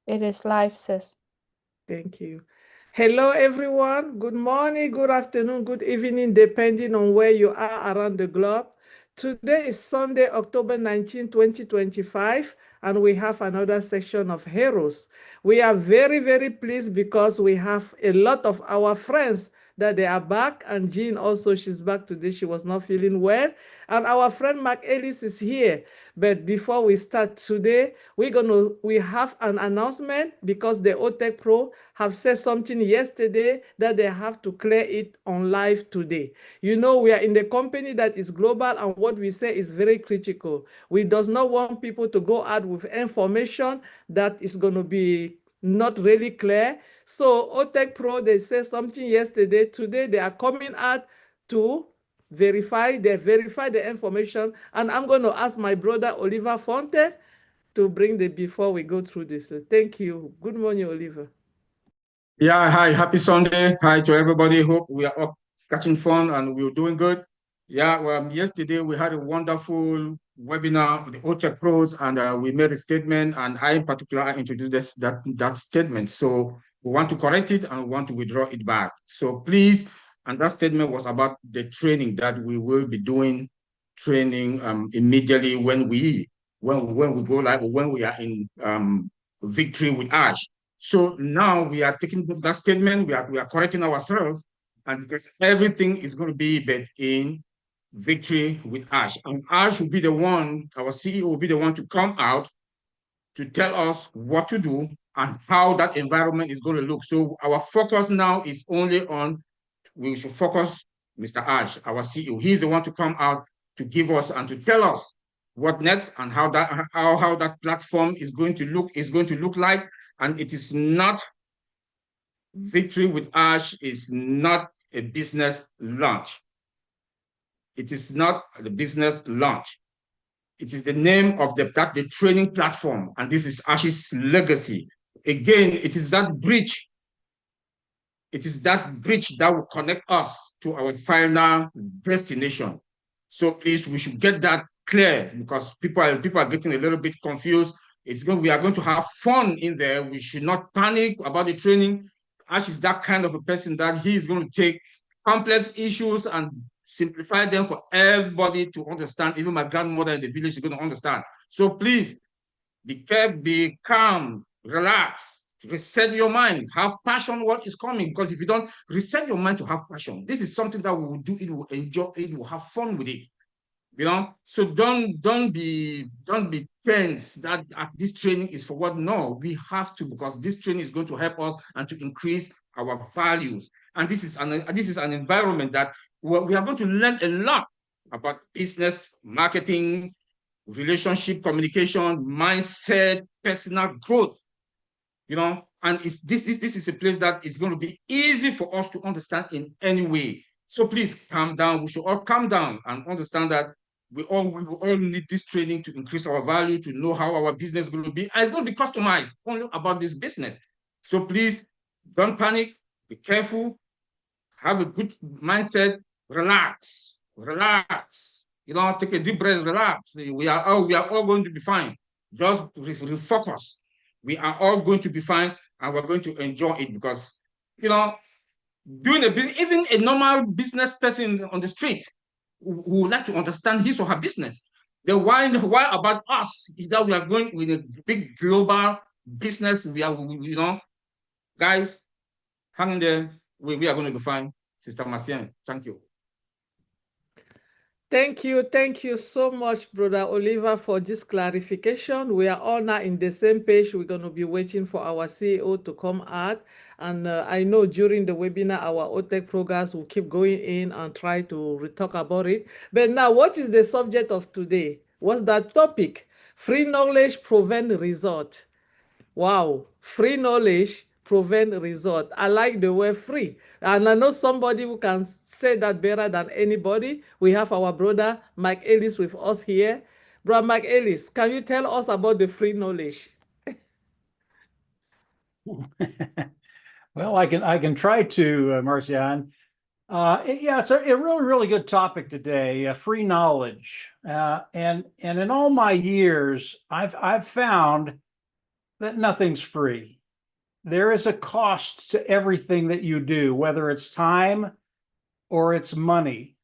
It is live, sis. Thank you. Hello, everyone. Good morning, good afternoon, good evening, depending on where you are around the globe. Today is Sunday, October 19, 2025, and we have another session of Heroes. We are very, very pleased because we have a lot of our friends that they are back, and Jean also, she's back today. She was not feeling well. And our friend Mark Ellis is here. But before we start today, we have an announcement because the OTEC Pro have said something yesterday that they have to clear it on live today. You know, we are in the company that is global, and what we say is very critical. We does not want people to go out with information that is going to be not really clear. So OTEC Pro, they said something yesterday. Today they are coming out to verify the information, and I'm going to ask my brother Oliver Fonte to bring the before we go through this. So thank you. Good morning, Oliver. Yeah, hi, happy Sunday. Hi to everybody. Hope we are up catching fun and we're doing good. Yeah, well, yesterday we had a wonderful webinar with the OTEC pros, and we made a statement, and I in particular I introduced that statement. So we want to correct it and we want to withdraw it back. So please, and that statement was about the training that we will be doing training immediately when we go live, or when we are in victory with Ash. So now we are taking that statement, we are correcting ourselves, and because everything is going to be bet in victory with Ash. And Ash will be the one, our CEO will be the one to come out to tell us what to do and how that environment is going to look. So our focus now is only on, we should focus Mr. Ash, our CEO. He's the one to come out to give us and to tell us what next and how that platform is going to look like. And it is not, victory with Ash is not a business launch. It is not the business launch. It is the name of the training platform, and this is Ash's legacy. Again, it is that bridge. It is that bridge that will connect us to our final destination. So please, we should get that clear, because people are getting a little bit confused. We are going to have fun in there. We should not panic about the training. Ash is that kind of a person that he is going to take complex issues and simplify them for everybody to understand. Even my grandmother in the village is going to understand. So please, be calm, relax, reset your mind, have passion what is coming. Because if you don't reset your mind to have passion, this is something that we will do, it will enjoy it, will have fun with it. So don't be tense that this training is for what. No, we have to, because this training is going to help us and to increase our values. And this is an environment that we are going to learn a lot about business, marketing, relationship, communication, mindset, personal growth. And this is a place that is going to be easy for us to understand in any way. So please calm down. We should all calm down and understand that we all need this training to increase our value, to know how our business is going to be. And it's going to be customized only about this business. So please don't panic, be careful, have a good mindset, relax. Take a deep breath, relax. We are all going to be fine. Just refocus. We are all going to be fine, and we're going to enjoy it, because doing even a normal business person on the street who would like to understand his or her business. The why about us is that we are going with a big global business. We are, guys, hang in there. We are going to be fine. Sister Marcian, thank you. Thank you so much, Brother Oliver, for this clarification. We are all now in the same page. We're going to be waiting for our CEO to come out. And I know during the webinar, our OTEC programs will keep going in and try to talk about it. But now, what is the subject of today? What's that topic? Free knowledge prevent result. Wow, free knowledge prevent result. I like the word free. And I know somebody who can say that better than anybody. We have our brother Mike Ellis with us here. Brother Mike Ellis, can you tell us about the free knowledge? Well, I can try to, Marcian. Yeah, it's a really good topic today. Free knowledge, and in all my years, I've found that nothing's free. There is a cost to everything that you do, whether it's time or it's money.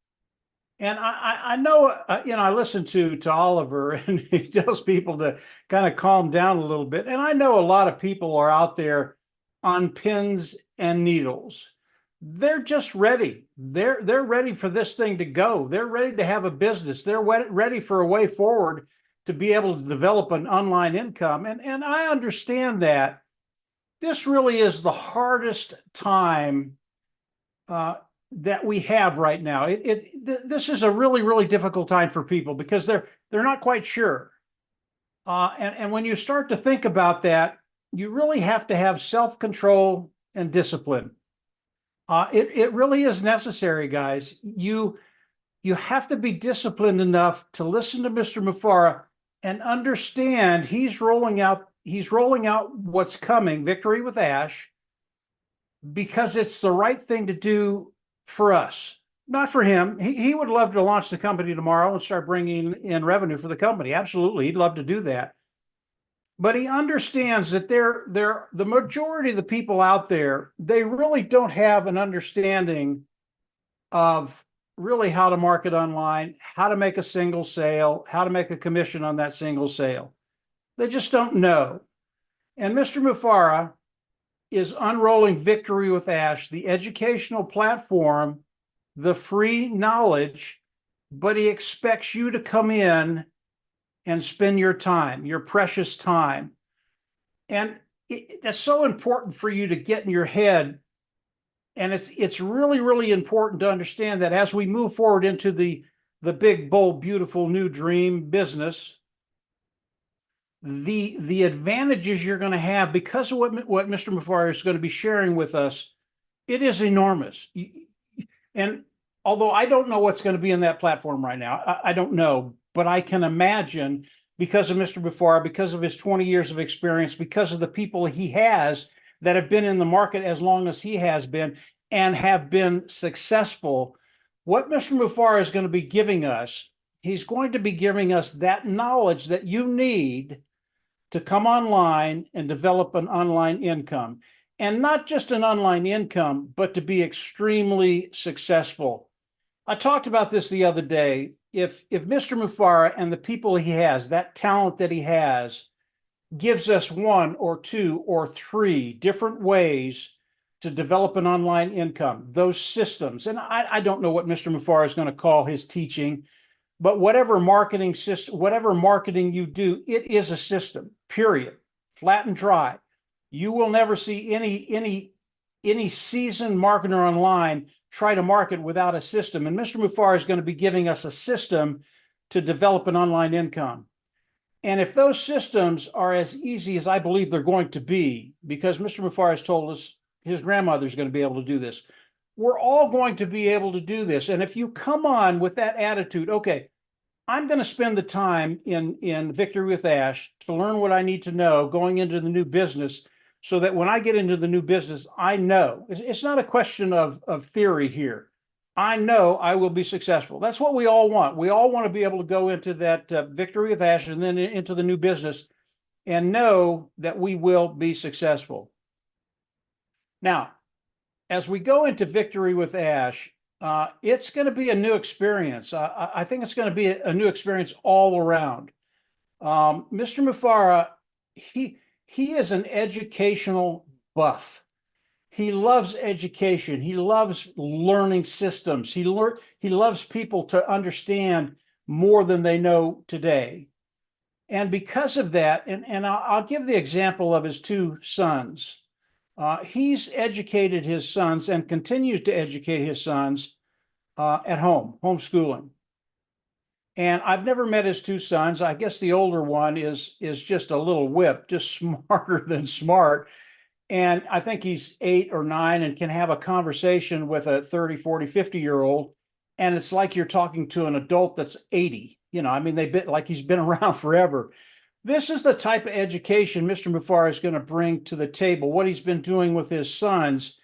And I know, I listen to Oliver, and he tells people to kind of calm down a little bit. And I know a lot of people are out there on pins and needles. They're just ready. They're ready for this thing to go. They're ready to have a business. They're ready for a way forward to be able to develop an online income. And I understand that this really is the hardest time that we have right now. This is a really, really difficult time for people because they're not quite sure. And when you start to think about that, you really have to have self-control and discipline. It really is necessary, guys. You have to be disciplined enough to listen to Mr. Mufareh and understand he's rolling out what's coming, Victory with Ash, because it's the right thing to do for us, not for him. He would love to launch the company tomorrow and start bringing in revenue for the company. Absolutely. He'd love to do that. But he understands that the majority of the people out there, they really don't have an understanding of really how to market online, how to make a single sale, how to make a commission on that single sale. They just don't know. And Mr. Mufareh is unrolling Victory with Ash, the educational platform, the free knowledge, but he expects you to come in and spend your time, your precious time. And that's so important for you to get in your head. And it's really, really important to understand that as we move forward into the big, bold, beautiful new dream business, the advantages you're going to have because of what Mr. Mufareh is going to be sharing with us, it is enormous. And although I don't know what's going to be in that platform right now, I don't know, but I can imagine because of Mr. Mufareh, because of his 20 years of experience, because of the people he has that have been in the market as long as he has been and have been successful, what Mr. Mufareh is going to be giving us, he's going to be giving us that knowledge that you need to come online and develop an online income. And not just an online income, but to be extremely successful. I talked about this the other day. If Mr. Mufareh and the people he has, that talent that he has, gives us one or two or three different ways to develop an online income, those systems, and I don't know what Mr. Mufareh is going to call his teaching, but whatever marketing system, whatever marketing you do, it is a system, period, flat and dry. You will never see any seasoned marketer online try to market without a system. And Mr. Mufareh is going to be giving us a system to develop an online income. And if those systems are as easy as I believe they're going to be, because Mr. Mufareh has told us his grandmother is going to be able to do this, we're all going to be able to do this. And if you come on with that attitude, okay, I'm going to spend the time in Victory with Ash to learn what I need to know going into the new business, so that when I get into the new business, I know it's not a question of theory here. I know I will be successful. That's what we all want. We all want to be able to go into that Victory with Ash and then into the new business and know that we will be successful. Now, as we go into Victory with Ash, it's going to be a new experience. I think it's going to be a new experience all around. Mr. Mufareh, he is an educational buff. He loves education. He loves learning systems. He loves people to understand more than they know today. And because of that, and I'll give the example of his two sons. He's educated his sons and continues to educate his sons at home, homeschooling. And I've never met his two sons. I guess the older one is just a little whip, just smarter than smart. And I think he's 8 or 9 and can have a conversation with a 30, 40, 50-year-old. And it's like you're talking to an adult that's 80. I mean, he's been around forever. This is the type of education Mr. Mufareh is going to bring to the table, what he's been doing with his sons.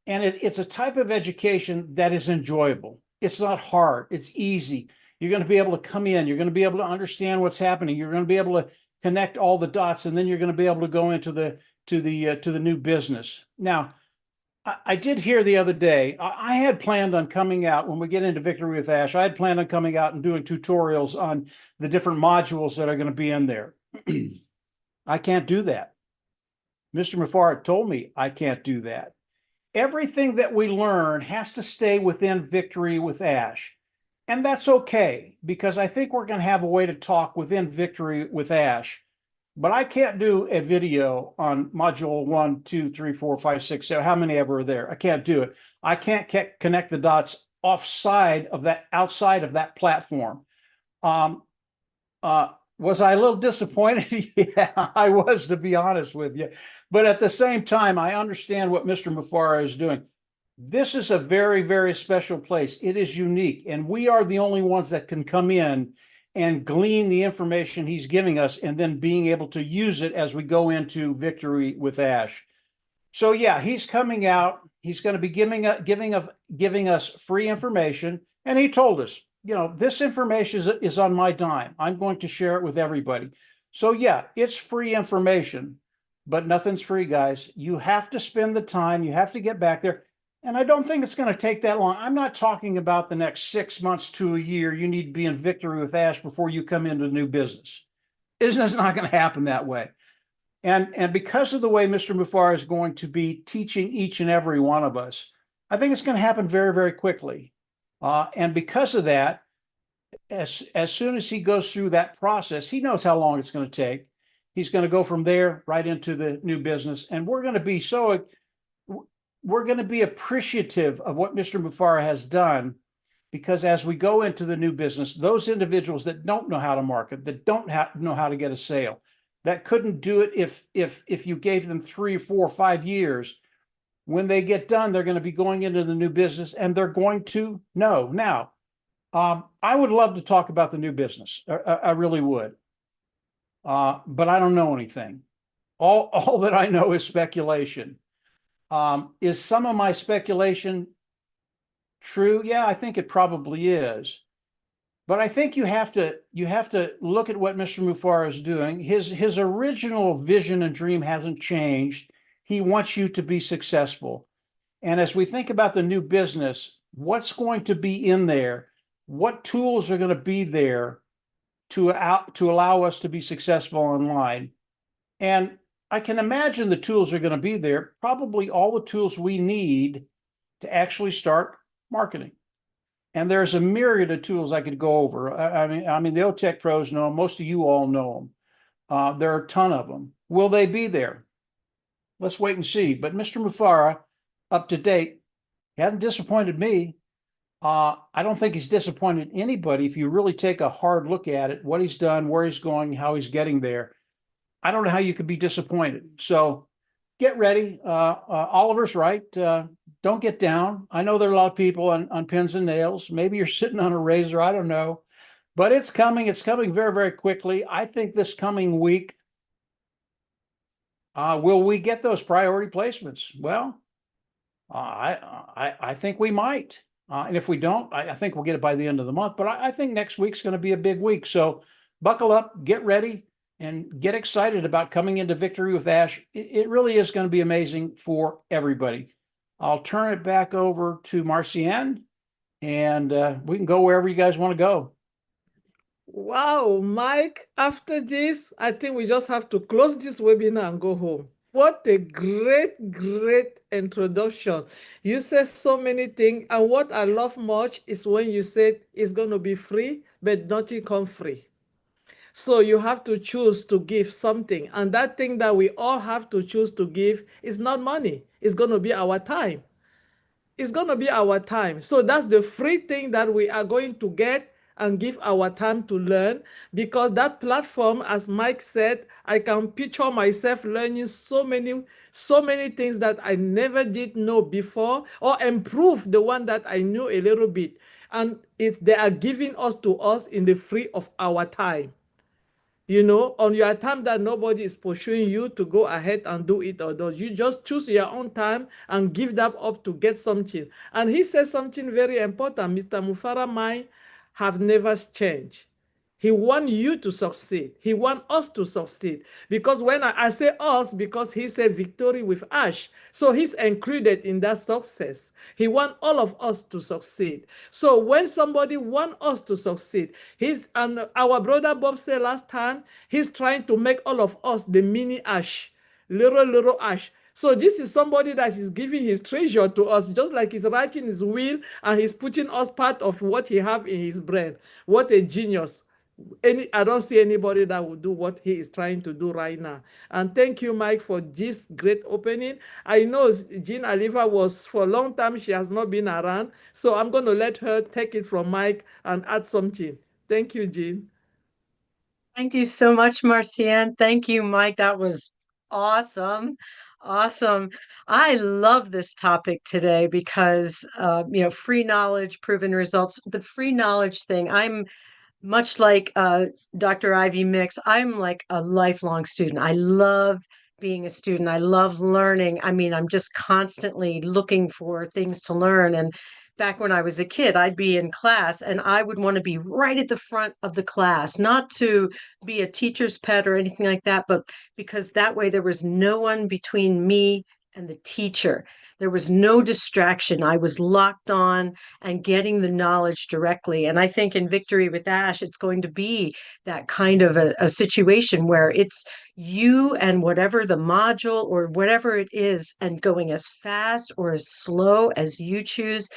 And it's a type of education that is enjoyable. It's not hard. It's easy. You're going to be able to come in. You're going to be able to understand what's happening. You're going to be able connect all the dots, and then you're going to be able to go into the new business. Now, I did hear the other day, I had planned on coming out when we get into Victory with Ash. I had planned on coming out and doing tutorials on the different modules that are going to be in there. I can't do that. Mr. Mufareh told me I can't do that. Everything that we learn has to stay within Victory with Ash. And that's okay, because I think we're going to have a way to talk within Victory with Ash. But I can't do a video on module 1, 2, 3, 4, 5, 6, 7, how many ever are there. I can't do it. I can't connect the dots outside of that platform. Was I a little disappointed? Yeah, I was, to be honest with you. But at the same time, I understand what Mr. Mufareh is doing. This is a very, very special place. It is unique, and we are the only ones that can come in and glean the information he's giving us, and then being able to use it as we go into Victory with Ash. So yeah, he's coming out. He's going to be giving us free information, and he told us, you know, this information is on my dime. I'm going to share it with everybody. So yeah, it's free information, but nothing's free, guys. You have to spend the time. You have to get back there. And I don't think it's going to take that long. I'm not talking about the next 6 months to a year. You need to be in Victory with Ash before you come into new business. It's not going to happen that way. And because of the way Mr. Mufareh is going to be teaching each and every one of us, I think it's going to happen very, very quickly. And because of that, as soon as he goes through that process, he knows how long it's going to take. He's going to go from there right into the new business. And we're going to be appreciative of what Mr. Mufareh has done, because as we go into the new business, those individuals that don't know how to market, that don't know how to get a sale, that couldn't do it if you gave them 3, 4, 5 years, when they get done, they're going to be going into the new business and they're going to know. Now, I would love to talk about the new business. I really would. But I don't know anything. All that I know is speculation. Is some of my speculation true? Yeah, I think it probably is. But I think you have to look at what Mr. Mufareh is doing. His original vision and dream hasn't changed. He wants you to be successful. And as we think about the new business, what's going to be in there? What tools are going to be there to allow us to be successful online? And I can imagine the tools are going to be there, probably all the tools we need to actually start marketing. And there's a myriad of tools I could go over. I mean, the OTech pros know them. Most of you all know them. There are a ton of them. Will they be there? Let's wait and see. But Mr. Mufareh, up to date, he hasn't disappointed me. I don't think he's disappointed anybody. If you really take a hard look at it, what he's done, where he's going, how he's getting there, I don't know how you could be disappointed. So get ready. Oliver's right. Don't get down. I know there are a lot of people on pins and nails. Maybe you're sitting on a razor. I don't know. But it's coming. It's coming very, very quickly. I think this coming week, will we get those priority placements? Well, I think we might. And if we don't, I think we'll get it by the end of the month. But I think next week's going to be a big week. So buckle up, get ready, and get excited about coming into Victory with Ash. It really is going to be amazing for everybody. I'll turn it back over to Marcianne, and we can go wherever you guys want to go. Wow, Mike, after this, I think we just have to close this webinar and go home. What a great, great introduction. You said so many things. And what I love much is when you said it's going to be free, but nothing comes free. So you have to choose to give something. And that thing that we all have to choose to give is not money. It's going to be our time. It's going to be our time. So that's the free thing that we are going to get and give our time to learn, because that platform, as Mike said, I can picture myself learning so many things that I never did know before, or improve the one that I knew a little bit. And they are giving us to us in the free of our time. You know, on your time that nobody is pursuing you to go ahead and do it or don't. You just choose your own time and give that up to get something. And he said something very important. Mr. Mufareh mind have never changed. He wants you to succeed. He wants us to succeed. Because when I say us, because he said victory with Ash. So he's included in that success. He wants all of us to succeed. So when somebody wants us to succeed, and our brother Bob said last time, he's trying to make all of us the mini Ash, little Ash. So this is somebody that is giving his treasure to us, just like he's writing his will and he's putting us part of what he have in his brain. What a genius. I don't see anybody that will do what he is trying to do right now. And thank you, Mike, for this great opening. I know Jean Oliva was for a long time, she has not been around. So I'm going to let her take it from Mike and add something. Thank you, Jean. Thank you so much, Marcienne. Thank you, Mike. That was awesome. Awesome. I love this topic today because, free knowledge, proven results, the free knowledge thing. I'm much like Dr. Ivy Mix. I'm like a lifelong student. I love being a student. I love learning. I mean, I'm just constantly looking for things to learn. And back when I was a kid, I'd be in class and I would want to be right at the front of the class, not to be a teacher's pet or anything like that, but because that way there was no one between me and the teacher. There was no distraction. I was locked on and getting the knowledge directly. And I think in Victory with Ash, it's going to be that kind of a situation where it's you and whatever the module or whatever it is, and going as fast or as slow as you choose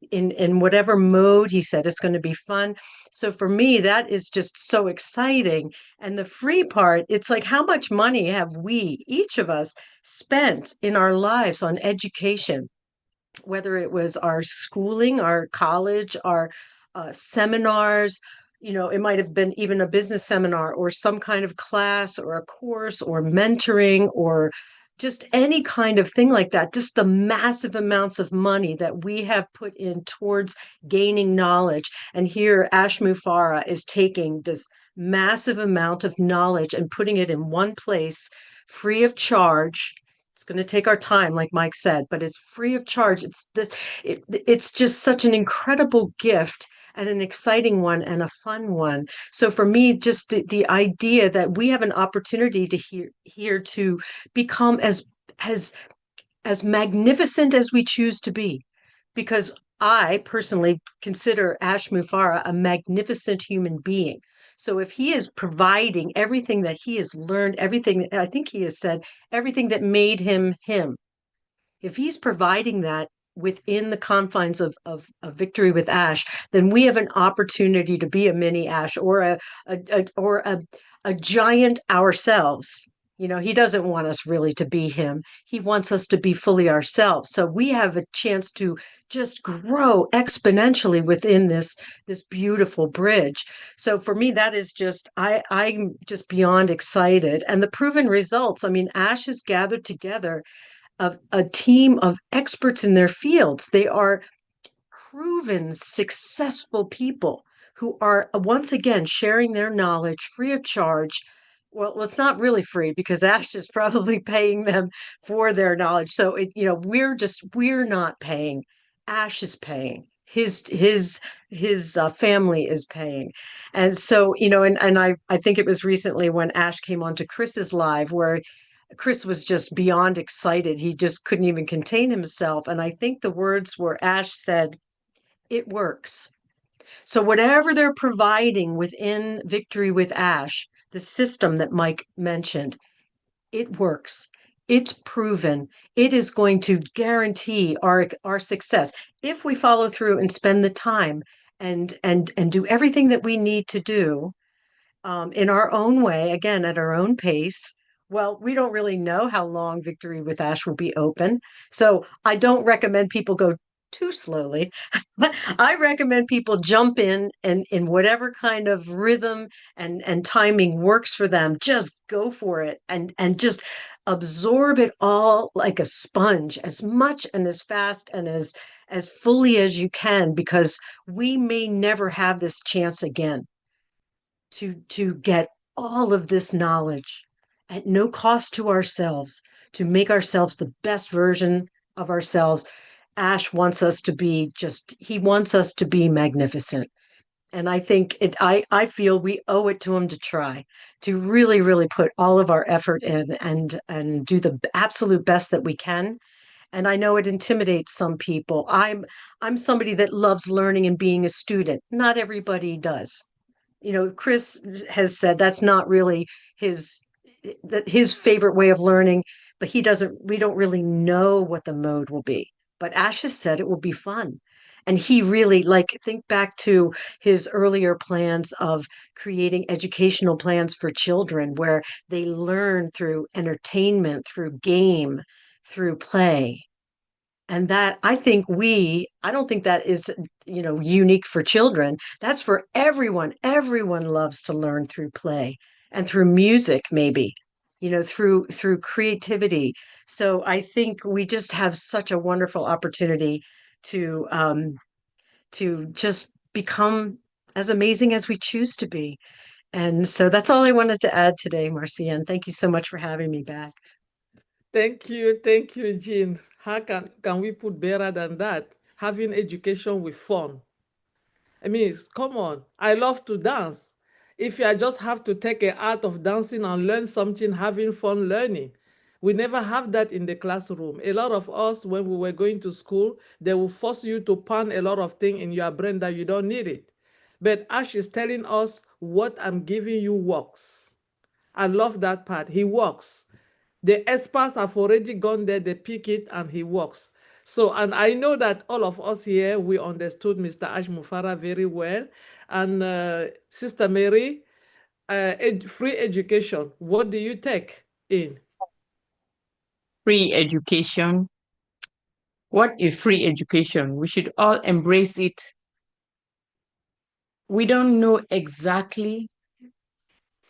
in whatever mode. He said it's going to be fun. So for me, that is just so exciting. And the free part, it's like, how much money have we, each of us, spent in our lives on education, whether it was our schooling, our college, our seminars, it might have been even a business seminar or some kind of class or a course or mentoring or just any kind of thing like that, just the massive amounts of money that we have put in towards gaining knowledge. And here Ash Mufareh is taking this massive amount of knowledge and putting it in one place, free of charge. It's going to take our time, like Mike said, but it's free of charge. It's just such an incredible gift and an exciting one and a fun one. So for me, just the idea that we have an opportunity to here to become as magnificent as we choose to be, because I personally consider Ash Mufareh a magnificent human being. So if he is providing everything that he has learned, everything, I think he has said, everything that made him him, if he's providing that within the confines of Victory with Ash, then we have an opportunity to be a mini Ash or a giant ourselves. He doesn't want us really to be him. He wants us to be fully ourselves. So we have a chance to just grow exponentially within this beautiful bridge. So for me, that is just, I'm just beyond excited. And the proven results, I mean, Ash has gathered together a team of experts in their fields. They are proven successful people who are once again sharing their knowledge free of charge. Well, it's not really free because Ash is probably paying them for their knowledge. So we're not paying. Ash is paying. His family is paying. And so, and I think it was recently when Ash came on to Chris's live where Chris was just beyond excited. He just couldn't even contain himself. And I think the words were, Ash said, "It works." So whatever they're providing within Victory with Ash, the system that Mike mentioned, it works. It's proven. It is going to guarantee our success if we follow through and spend the time and do everything that we need to do in our own way, again, at our own pace. Well, we don't really know how long Victory with Ash will be open. So I don't recommend people go too slowly. I recommend people jump in and in whatever kind of rhythm and timing works for them. Just go for it and just absorb it all like a sponge, as much and as fast and as fully as you can, because we may never have this chance again to get all of this knowledge at no cost to ourselves, to make ourselves the best version of ourselves. Ash wants us to be he wants us to be magnificent. And I think I feel we owe it to him to try to really, really put all of our effort in and do the absolute best that we can. And I know it intimidates some people. I'm somebody that loves learning and being a student. Not everybody does. You know, Chris has said that's not really his his favorite way of learning, but we don't really know what the mode will be. But Ash has said it will be fun. And he really, like, think back to his earlier plans of creating educational plans for children where they learn through entertainment, through game, through play. And that I don't think that is, unique for children. That's for everyone. Everyone loves to learn through play and through music, maybe, through creativity. So I think we just have such a wonderful opportunity to just become as amazing as we choose to be. And so that's all I wanted to add today, Marcia. And thank you so much for having me back. Thank you, Jean. How can we put better than that? Having education with fun. I mean, come on. I love to dance. If I just have to take an art of dancing and learn something, having fun learning. We never have that in the classroom. A lot of us, when we were going to school, they will force you to pan a lot of things in your brain that you don't need it. But Ash is telling us what I'm giving you works. I love that part. He works. The experts have already gone there, they pick it, and he works. So, and I know that all of us here, we understood Mr. Ash Mufarah very well. And Sister Mary, free education, what do you take in? Free education. What is free education? We should all embrace it. We don't know exactly.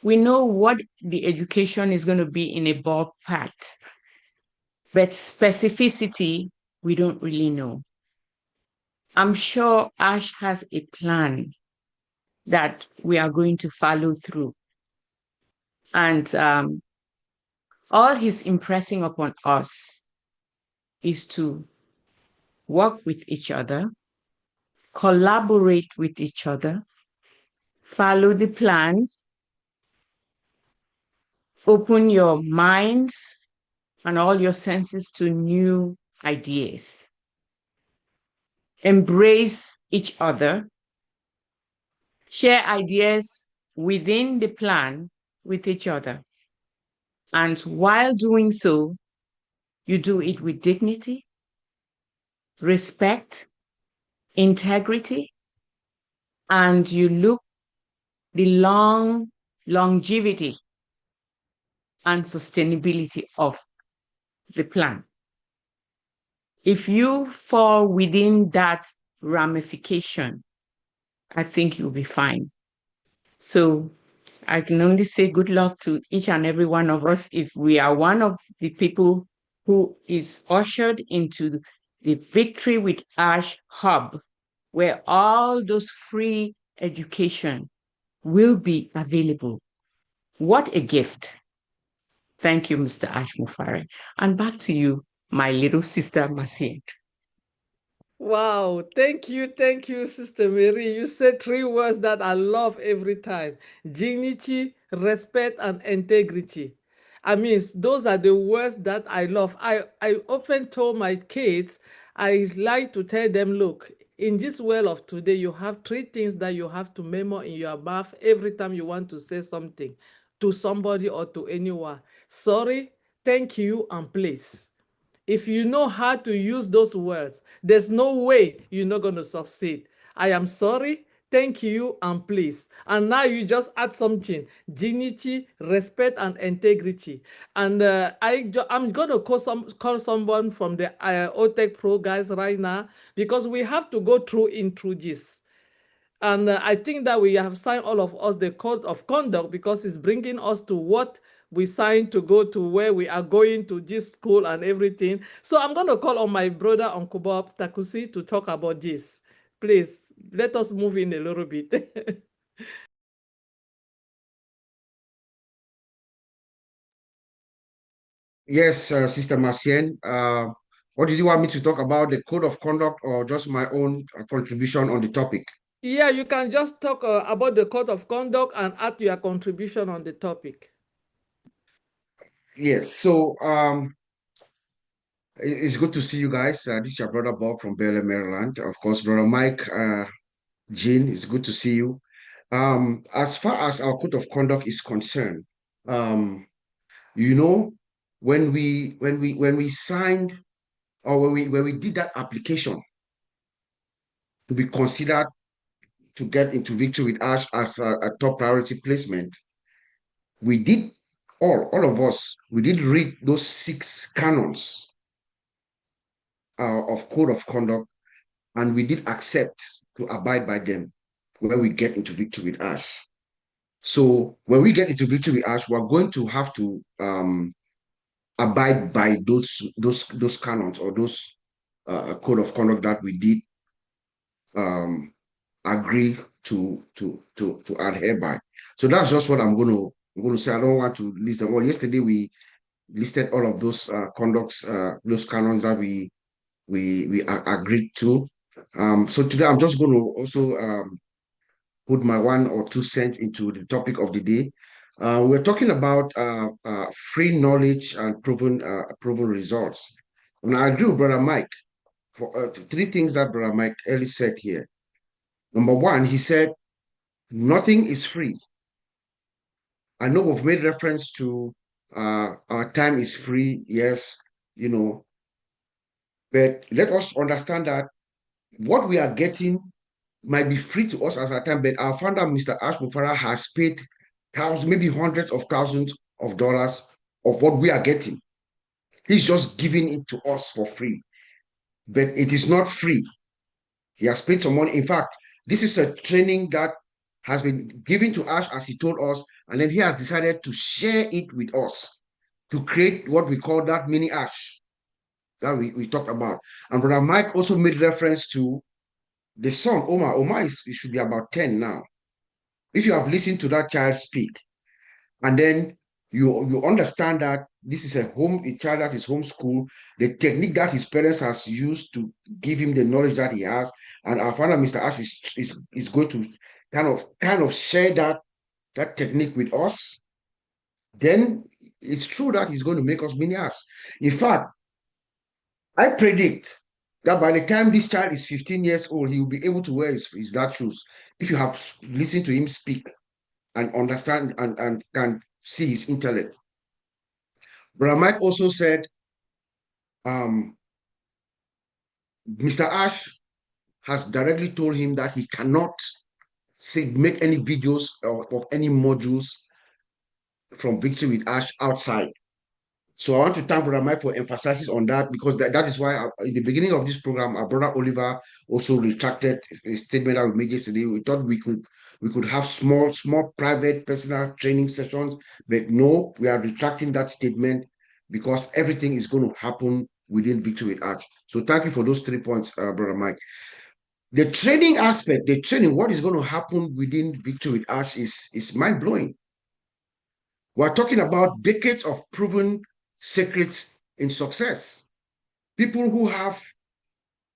We know what the education is going to be in a ballpark, but specificity, we don't really know. I'm sure Ash has a plan that we are going to follow through. And all he's impressing upon us is to work with each other, collaborate with each other, follow the plans, open your minds and all your senses to new ideas. Embrace each other, share ideas within the plan with each other. And while doing so, you do it with dignity, respect, integrity, and you look the longevity and sustainability of the plan. If you fall within that ramification, I think you'll be fine. So I can only say good luck to each and every one of us if we are one of the people who is ushered into the Victory with Ash hub, where all those free education will be available. What a gift. Thank you, Mr. Ash Mufarah. And back to you, my little sister, Marcia. Wow, thank you, Sister Mary. You said 3 words that I love every time: dignity, respect, and integrity. I mean, those are the words that I love. I often told my kids, I like to tell them, look, in this world of today, you have 3 things that you have to memo in your mouth every time you want to say something to somebody or to anyone: sorry, thank you, and please. If you know how to use those words, there's no way you're not going to succeed. I am sorry, thank you, and please. And now you just add something: dignity, respect, and integrity. And I'm going to call someone from the OTEC Pro guys right now, because we have to go through this. And I think that we have signed, all of us, the code of conduct, because it's bringing us to what we signed to go to, where we are going to this school and everything. So I'm going to call on my brother, Uncle Bob Takusi, to talk about this. Please, let us move in a little bit. Yes, Sister Marcienne, what did you want me to talk about, the code of conduct or just my own contribution on the topic? Yeah, you can just talk about the code of conduct and add your contribution on the topic. Yes, so it's good to see you guys. This is your brother Bob from Bel Air, Maryland. Of course, brother Mike, Jean, it's good to see you. As far as our code of conduct is concerned, you know, when we signed or when we did that application to be considered to get into Victory with Ash as a top priority placement, we did all of us, we did read those 6 canons of code of conduct, and we did accept to abide by them when we get into Victory with Ash. So when we get into Victory with Ash, we're going to have to abide by those canons or those code of conduct that we did agree to adhere by. So that's just what I'm going to say. I don't want to list them all. Yesterday we listed all of those conducts, those canons that we agreed to. So today I'm just going to also put my 1 or 2 cents into the topic of the day. We're talking about free knowledge and proven results. And I agree with Brother Mike for 3 things that Brother Mike early said here. Number 1, he said, nothing is free. I know we've made reference to our time is free, yes, but let us understand that what we are getting might be free to us at our time, but our founder, Mr. Ash Mufarah, has paid thousands, maybe hundreds of thousands of dollars of what we are getting. He's just giving it to us for free, but it is not free. He has paid some money. In fact, this is a training that has been given to Ash, as he told us, and then he has decided to share it with us to create what we call that mini Ash that we talked about. And Brother Mike also made reference to the son, Omar. Omar should be about 10 now. If you have listened to that child speak, and then you understand that this is a child that is homeschooled, the technique that his parents has used to give him the knowledge that he has, and our father, Mr. Ash, is going to kind of share that technique with us, then it's true that he's going to make us mini Ash. In fact, I predict that by the time this child is 15 years old, he will be able to wear his dad shoes. If you have listened to him speak and understand and can see his intellect. Brother Mike also said, Mr. Ash has directly told him that he cannot make any videos of any modules from Victory with Ash outside. So I want to thank Brother Mike for emphasizing on that, because that is why in the beginning of this program, our brother Oliver also retracted a statement that we made yesterday. We thought we could have small private personal training sessions, but no, we are retracting that statement because everything is going to happen within Victory with Ash. So thank you for those 3 points, Brother Mike. The training aspect, what is going to happen within Victory with Ash is mind-blowing. We're talking about decades of proven secrets in success. People who have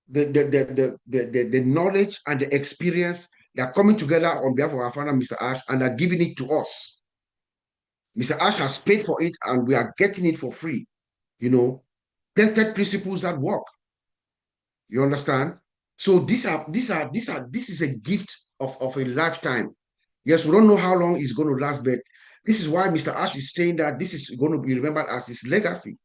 the knowledge and the experience, they are coming together on behalf of our founder, Mr. Ash, and are giving it to us. Mr. Ash has paid for it, and we are getting it for free. Tested principles that work. You understand? So this is a gift of a lifetime. Yes, we don't know how long it's going to last, but this is why Mr. Ash is saying that this is going to be remembered as his legacy,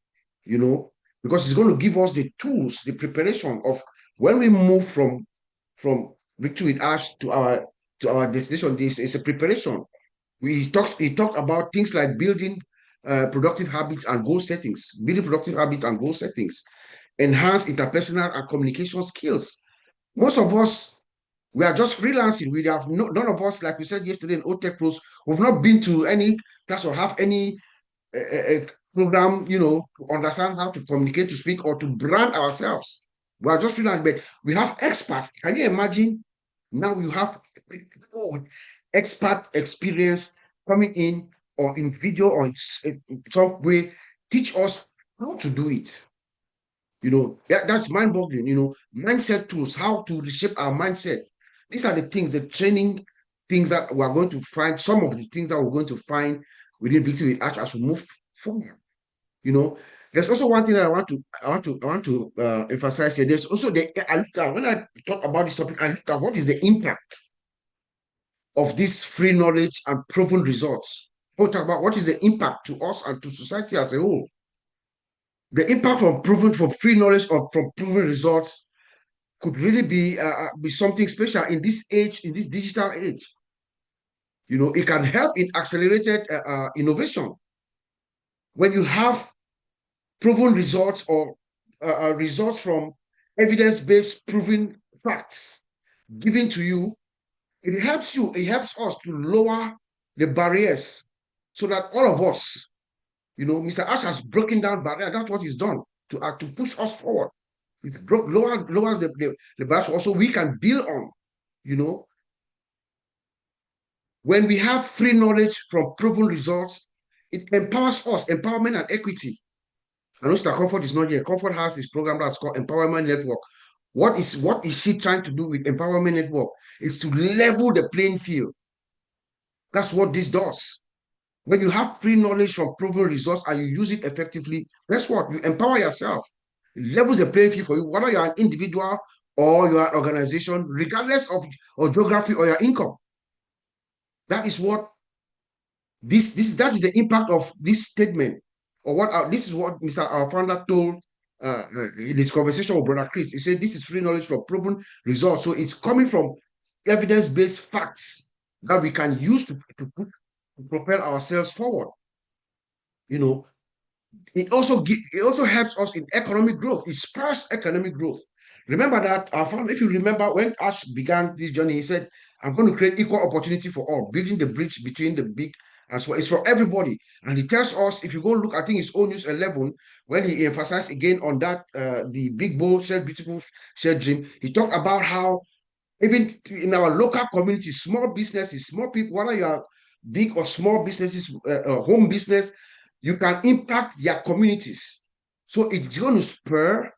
because it's going to give us the tools, the preparation of when we move from Victory with Ash to our destination. This is a preparation. He talked about things like building productive habits and goal settings, enhance interpersonal and communication skills. Most of us, we are just freelancing. We have none of us, like we said yesterday in OTech Pros, who've not been to any class or have any program, to understand how to communicate, to speak, or to brand ourselves. We are just freelancing, but we have experts. Can you imagine? Now you have expert experience coming in, or in video, or in some way, teach us how to do it. That's mind-boggling. Mindset tools, how to reshape our mindset. These are the things, the training things that we are going to find, some of the things that we're going to find within Victory with Ash as we move forward. You know, there's also one thing that I want to emphasize here. There's also when I talk about this topic, I look at what is the impact of this free knowledge and proven results. We'll talk about what is the impact to us and to society as a whole. The impact from free knowledge or from proven results could really be something special in this age, in this digital age. You know, it can help in accelerated innovation. When you have proven results or results from evidence-based proven facts given to you, it helps us to lower the barriers so that all of us, you know, Mr. Ash has broken down barriers. That's what he's done to push us forward. It's lowers the barriers also we can build on, you know. When we have free knowledge from proven results, it empowers us, empowerment and equity. I know Mr. Comfort is not here. Comfort has this program that's called Empowerment Network. What is she trying to do with Empowerment Network? Is to level the playing field. That's what this does. When you have free knowledge from proven results and you use it effectively, guess what? You empower yourself. It levels the playing field for you, whether you're an individual or you're an organization, regardless of geography or your income. That is what that is the impact of this statement, or what this is what our founder told in his conversation with Brother Chris. He said this is free knowledge from proven results. So it's coming from evidence-based facts that we can use to propel ourselves forward. You know, it also helps us in economic growth. It spurs economic growth. Remember that our founder, if you remember when Ash began this journey, he said, I'm going to create equal opportunity for all, building the bridge between the big and small. It's for everybody. And he tells us, if you go look, I think it's Old News 11, when he emphasized again on that, the big, bold, shared, beautiful, shared dream, he talked about how even in our local community, small businesses, small people, whether you are big or small businesses, home business, you can impact their communities. So it's going to spur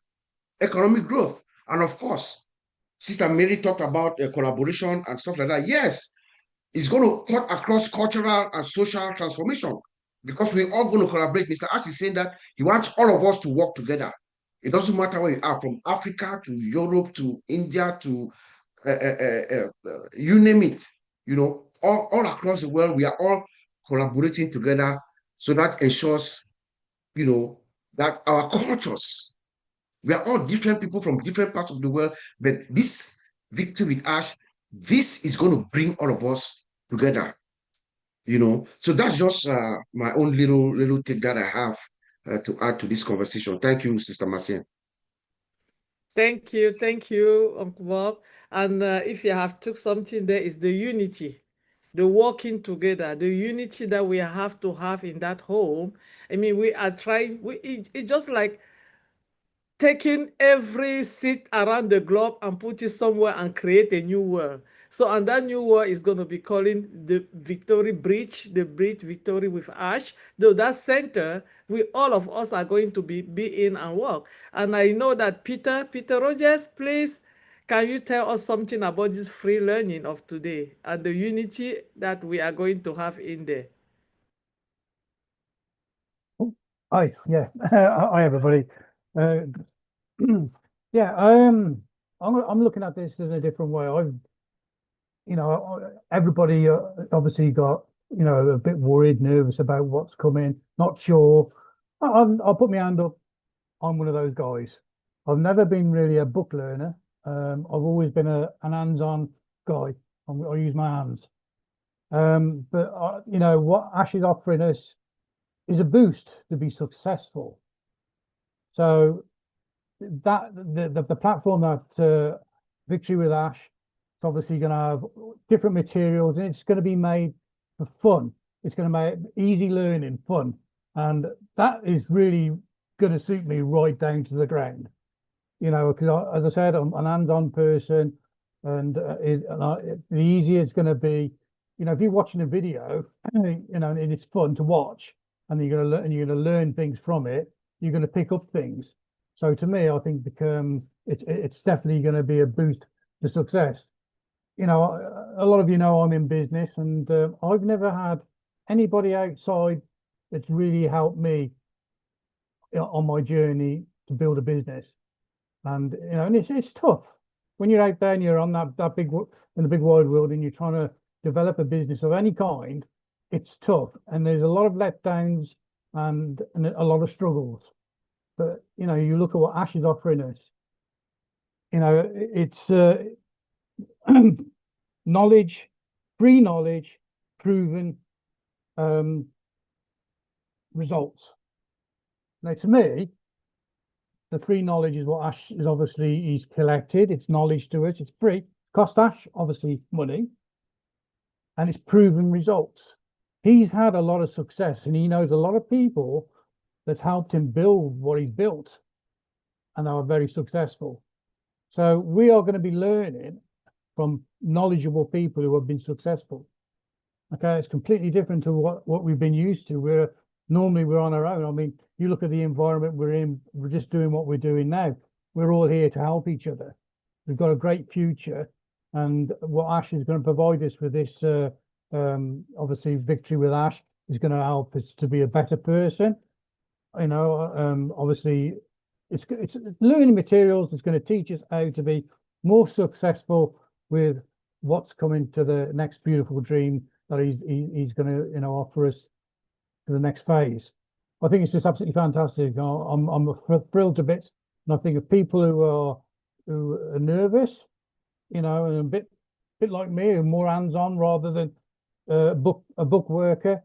economic growth. And of course, Sister Mary talked about collaboration and stuff like that. Yes, it's going to cut across cultural and social transformation because we're all going to collaborate. Mr. Ash is saying that he wants all of us to work together. It doesn't matter where you are, from Africa to Europe to India to you name it, you know, all across the world, we are all collaborating together. So that ensures, you know, that our cultures, we are all different people from different parts of the world, but this Victory with Ash, this is going to bring all of us together, you know. So that's just my own little thing that I have to add to this conversation. Thank you, Sister Marcien. Thank you, Uncle Bob. And if you have took something, there is the unity, the working together, the unity that we have to have in that home. I mean, we are trying. It's just like taking every seat around the globe and put it somewhere and create a new world. So, and that new world is going to be calling the Victory Bridge, the Bridge Victory with Ash. Though that center, all of us are going to be in and work. And I know that Peter Rogers, please, can you tell us something about this free learning of today and the unity that we are going to have in there? Hi, yeah, hi everybody. Yeah, I'm looking at this in a different way. You know, everybody obviously got, you know, a bit worried, nervous about what's coming, not sure. I'll put my hand up. I'm one of those guys. I've never been really a book learner. I've always been an hands-on guy. I use my hands. But you know, what Ash is offering us is a boost to be successful. So that the platform that Victory with Ash, it's obviously going to have different materials, and it's going to be made for fun. It's going to make easy learning fun, and that is really going to suit me right down to the ground. You know, because as I said, I'm an hands-on person, and the easier it's going to be. You know, if you're watching a video, you know, and it's fun to watch, and you're going to learn things from it, you're going to pick up things. So to me, I think it's definitely going to be a boost to success. you know, a lot of you know I'm in business, and I've never had anybody outside that's really helped me on my journey to build a business. And you know, and it's tough when you're out there and you're on that big in the big wide world, and you're trying to develop a business of any kind. It's tough, and there's a lot of letdowns and a lot of struggles. But you know, you look at what Ash is offering us. You know, it's knowledge, free knowledge, proven results. Now, to me, the free knowledge is what Ash is obviously he's collected. It's knowledge to us. It's free. Cost Ash obviously money, and it's proven results. He's had a lot of success, and he knows a lot of people that's helped him build what he's built, and are very successful. So we are going to be learning from knowledgeable people who have been successful. Okay, it's completely different to what we've been used to. We're on our own. I mean, you look at the environment we're in, we're just doing what we're doing now. We're all here to help each other. We've got a great future, and what Ash is going to provide us with this, obviously, Victory with Ash is going to help us to be a better person. You know, obviously, it's learning materials that's going to teach us how to be more successful with what's coming to the next beautiful dream that he's going to, you know, offer us to the next phase. I think it's just absolutely fantastic. I'm thrilled to bits, and I think of people who are nervous, you know, and a bit like me, who are more hands-on rather than a book worker.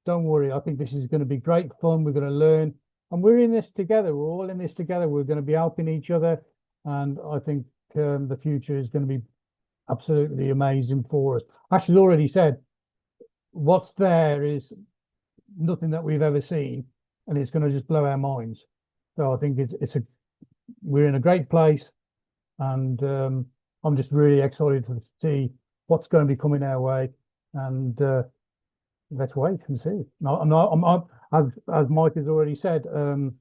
Don't worry. I think this is going to be great fun. We're going to learn, and we're in this together. We're all in this together. We're going to be helping each other, and I think the future is going to be absolutely amazing for us. Ash has already said what's there is nothing that we've ever seen, and it's going to just blow our minds. So I think we're in a great place, and I'm just really excited to see what's going to be coming our way, and let's wait and see. As Mike has already said, you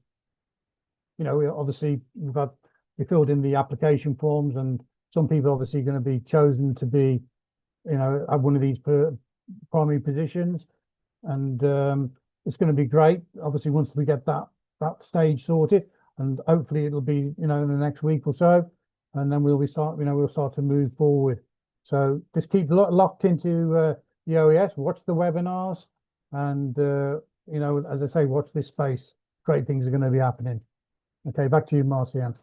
know, obviously we filled in the application forms, and some people obviously going to be chosen to be, you know, at one of these primary positions, and it's going to be great. Obviously, once we get that stage sorted, and hopefully it'll be, you know, in the next week or so, and then we'll start to move forward. So just keep locked into the OES, watch the webinars, and you know, as I say, watch this space. Great things are going to be happening. Okay, back to you, Marcian.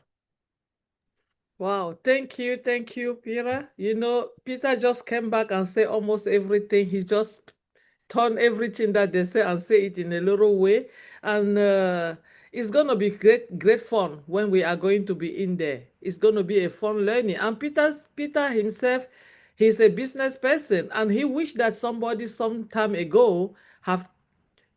Wow, thank you, Peter. You know, Peter just came back and said almost everything. He just turned everything that they say and say it in a little way. And it's going to be great fun when we are going to be in there. It's going to be a fun learning. And Peter himself, he's a business person, and he wished that somebody some time ago have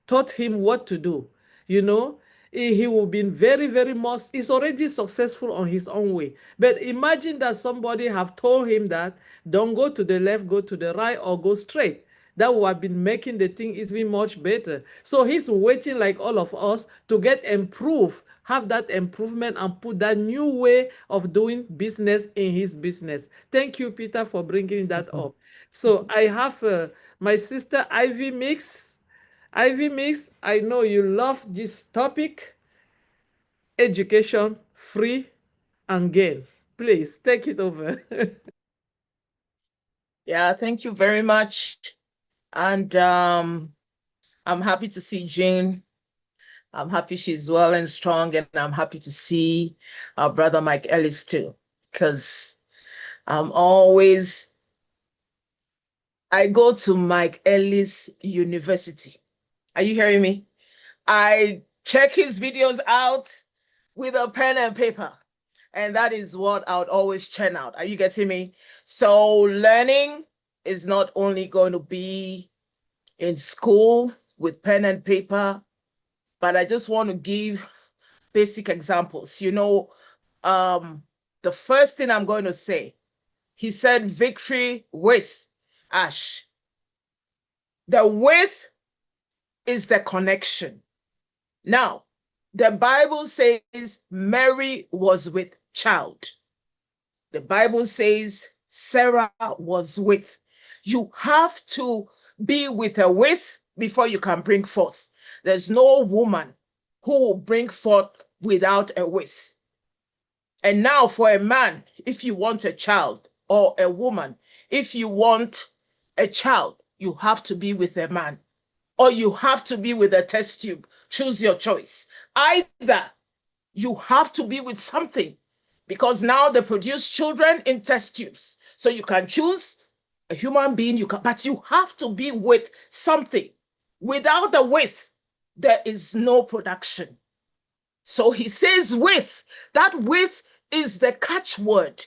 taught him what to do. You know, he will be very, very much, he's already successful on his own way. But imagine that somebody have told him that don't go to the left, go to the right, or go straight. That would have been making the thing even much better. So he's waiting, like all of us, to get improved, have that improvement, and put that new way of doing business in his business. Thank you, Peter, for bringing that up. So I have my sister, Ivy Mix. Ivy Mix, I know you love this topic, education, free and gain. Please take it over. Yeah, thank you very much. And I'm happy to see Jane. I'm happy she's well and strong, and I'm happy to see our brother Mike Ellis too, because I go to Mike Ellis University. Are you hearing me? I check his videos out with a pen and paper, and that is what I would always churn out. Are you getting me? So learning is not only going to be in school with pen and paper, but I just want to give basic examples. You know, the first thing I'm going to say, he said victory with Ash. The with is the connection. Now, the Bible says Mary was with child. The Bible says Sarah was with. You have to be with a with before you can bring forth. There's no woman who will bring forth without a with. And now for a man, if you want a child, or a woman, if you want a child, you have to be with a man, or you have to be with a test tube. Choose your choice. Either you have to be with something, because now they produce children in test tubes. So you can choose a human being, but you have to be with something. Without the with, there is no production. So he says with. That with is the catchword.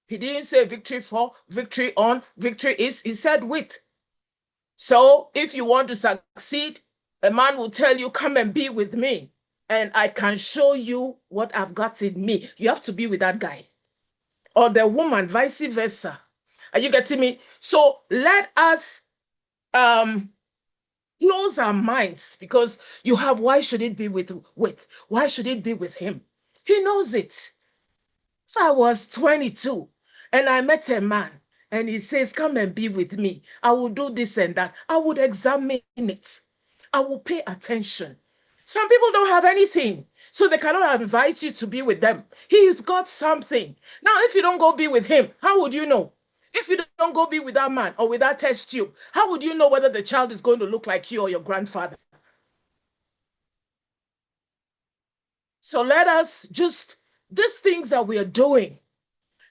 He didn't say victory for, victory on, victory is. He said with. So if you want to succeed, a man will tell you, come and be with me, and I can show you what I've got in me. You have to be with that guy. Or the woman, vice versa. Are you getting me? So let us close our minds, because you have, why should it be with? Why should it be with him? He knows it. If I was 22 and I met a man and he says, come and be with me, I will do this and that, I would examine it. I will pay attention. Some people don't have anything, so they cannot invite you to be with them. He's got something. Now, if you don't go be with him, how would you know? If you don't go be with that man or with that test tube, how would you know whether the child is going to look like you or your grandfather? So let us just, these things that we are doing,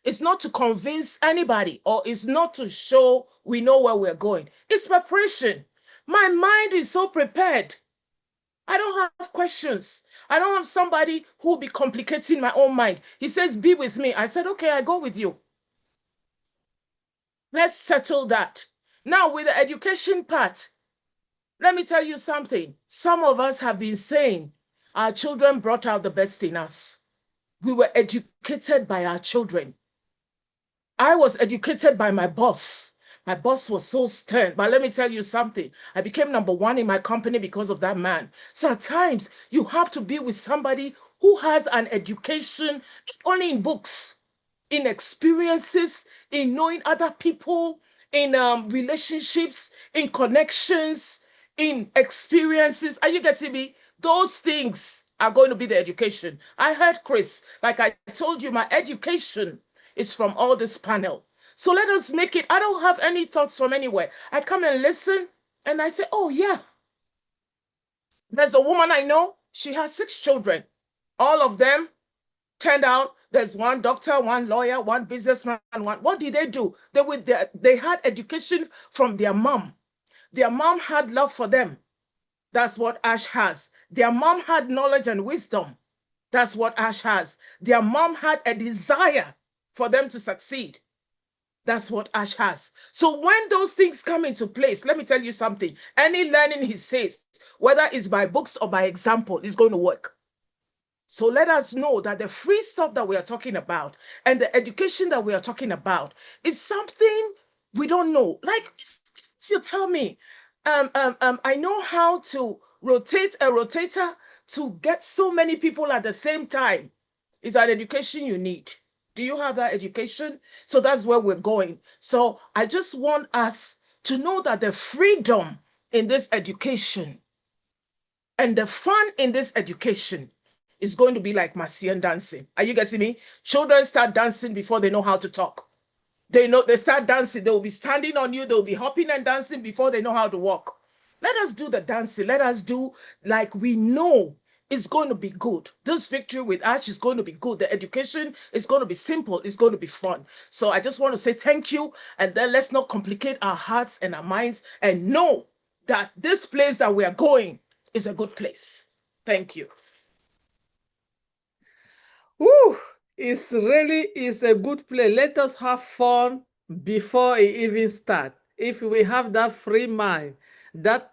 it's not to convince anybody, or it's not to show we know where we're going. It's preparation. My mind is so prepared. I don't have questions. I don't have somebody who will be complicating my own mind. He says, be with me. I said, okay, I go with you. Let's settle that. Now, with the education part, let me tell you something. Some of us have been saying our children brought out the best in us. We were educated by our children. I was educated by my boss. My boss was so stern, but let me tell you something. I became #1 in my company because of that man. So at times, you have to be with somebody who has an education, not only in books, in experiences, in knowing other people, in relationships, in connections, in experiences. Are you getting me? Those things are going to be the education. I heard Chris, like I told you, my education is from all this panel. So let us make it. I don't have any thoughts from anywhere. I come and listen and I say, oh yeah. There's a woman I know, she has 6 children. All of them turned out, there's one doctor, one lawyer, one businessman, one. What did they do? They had education from their mom. Their mom had love for them. That's what Ash has. Their mom had knowledge and wisdom. That's what Ash has. Their mom had a desire for them to succeed. That's what Ash has. So when those things come into place, let me tell you something. Any learning he says, whether it's by books or by example, is going to work. So let us know that the free stuff that we are talking about and the education that we are talking about is something we don't know. Like, if you tell me, I know how to rotate a rotator to get so many people at the same time. Is that education you need? Do you have that education? So that's where we're going. So I just want us to know that the freedom in this education and the fun in this education is going to be like Marcian dancing. Are you getting me? Children start dancing before they know how to talk. They start dancing. They will be standing on you. They'll be hopping and dancing before they know how to walk. Let us do the dancing. Let us do like we know it's going to be good. This victory with Ash is going to be good. The education is going to be simple. It's going to be fun. So I just want to say thank you. And then let's not complicate our hearts and our minds, and know that this place that we are going is a good place. Thank you. Woo! It's really is a good play. Let us have fun before it even starts. If we have that free mind, that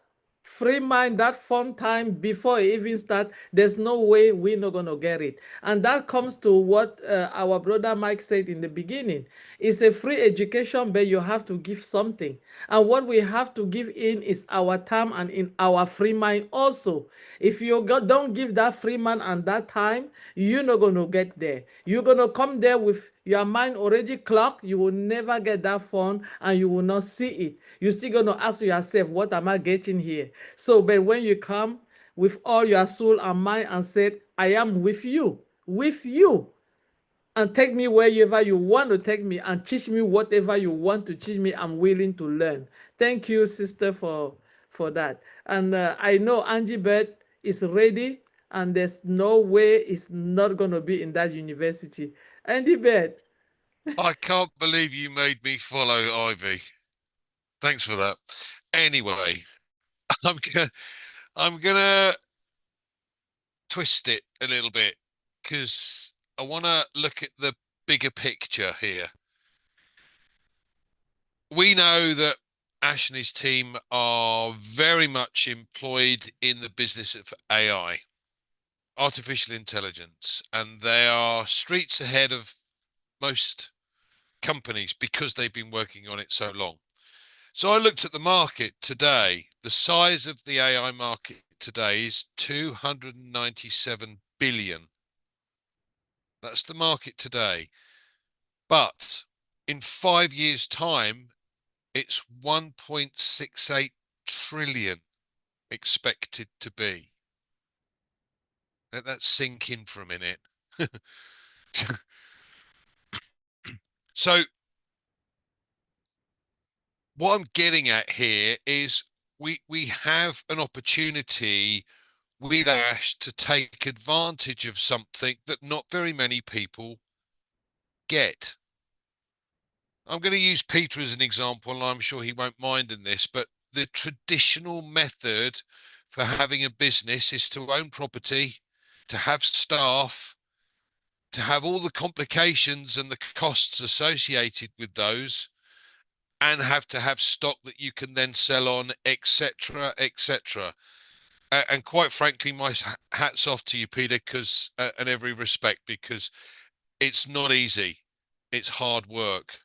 fun time before it even starts, there's no way we're not going to get it. And that comes to what our brother Mike said in the beginning. It's a free education, but you have to give something. And what we have to give in is our time and in our free mind also. If you don't give that free mind and that time, you're not going to get there. You're going to come there with your mind already clocked, you will never get that phone and you will not see it. You're still going to ask yourself, what am I getting here? So, but when you come with all your soul and mind and said, I am with you, and take me wherever you want to take me and teach me whatever you want to teach me, I'm willing to learn. Thank you, sister, for that. And I know Angie Bird is ready, and there's no way it's not going to be in that university. Angie Bird. I can't believe you made me follow Ivy. Thanks for that. Anyway, I'm gonna twist it a little bit because I want to look at the bigger picture here. We know that Ash and his team are very much employed in the business of AI, artificial intelligence, and they are streets ahead of most companies because they've been working on it so long. So I looked at the market today. The size of the AI market today is 297 billion. That's the market today. But in 5 years' time, it's 1.68 trillion expected to be. Let that sink in for a minute. So what I'm getting at here is we have an opportunity with Ash to take advantage of something that not very many people get. I'm going to use Peter as an example, and I'm sure he won't mind in this, but the traditional method for having a business is to own property, to have staff, to have all the complications and the costs associated with those, and have to have stock that you can then sell on, etc., etc. And quite frankly, my hat's off to you, Peter, because in every respect, because it's not easy. It's hard work.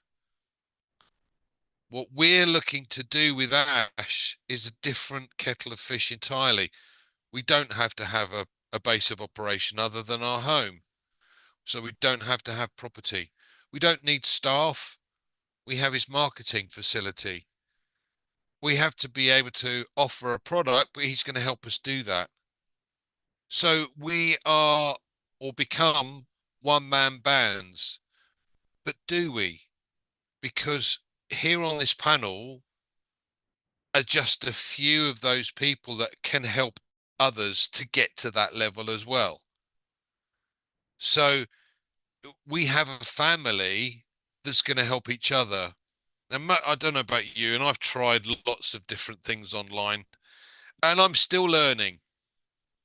What we're looking to do with Ash is a different kettle of fish entirely. We don't have to have a base of operation other than our home. So we don't have to have property. We don't need staff. We have his marketing facility. We have to be able to offer a product, but he's going to help us do that. So we are or become one-man bands. But do we? Because here on this panel are just a few of those people that can help others to get to that level as well. So we have a family that's going to help each other. And I don't know about you, and I've tried lots of different things online, and I'm still learning.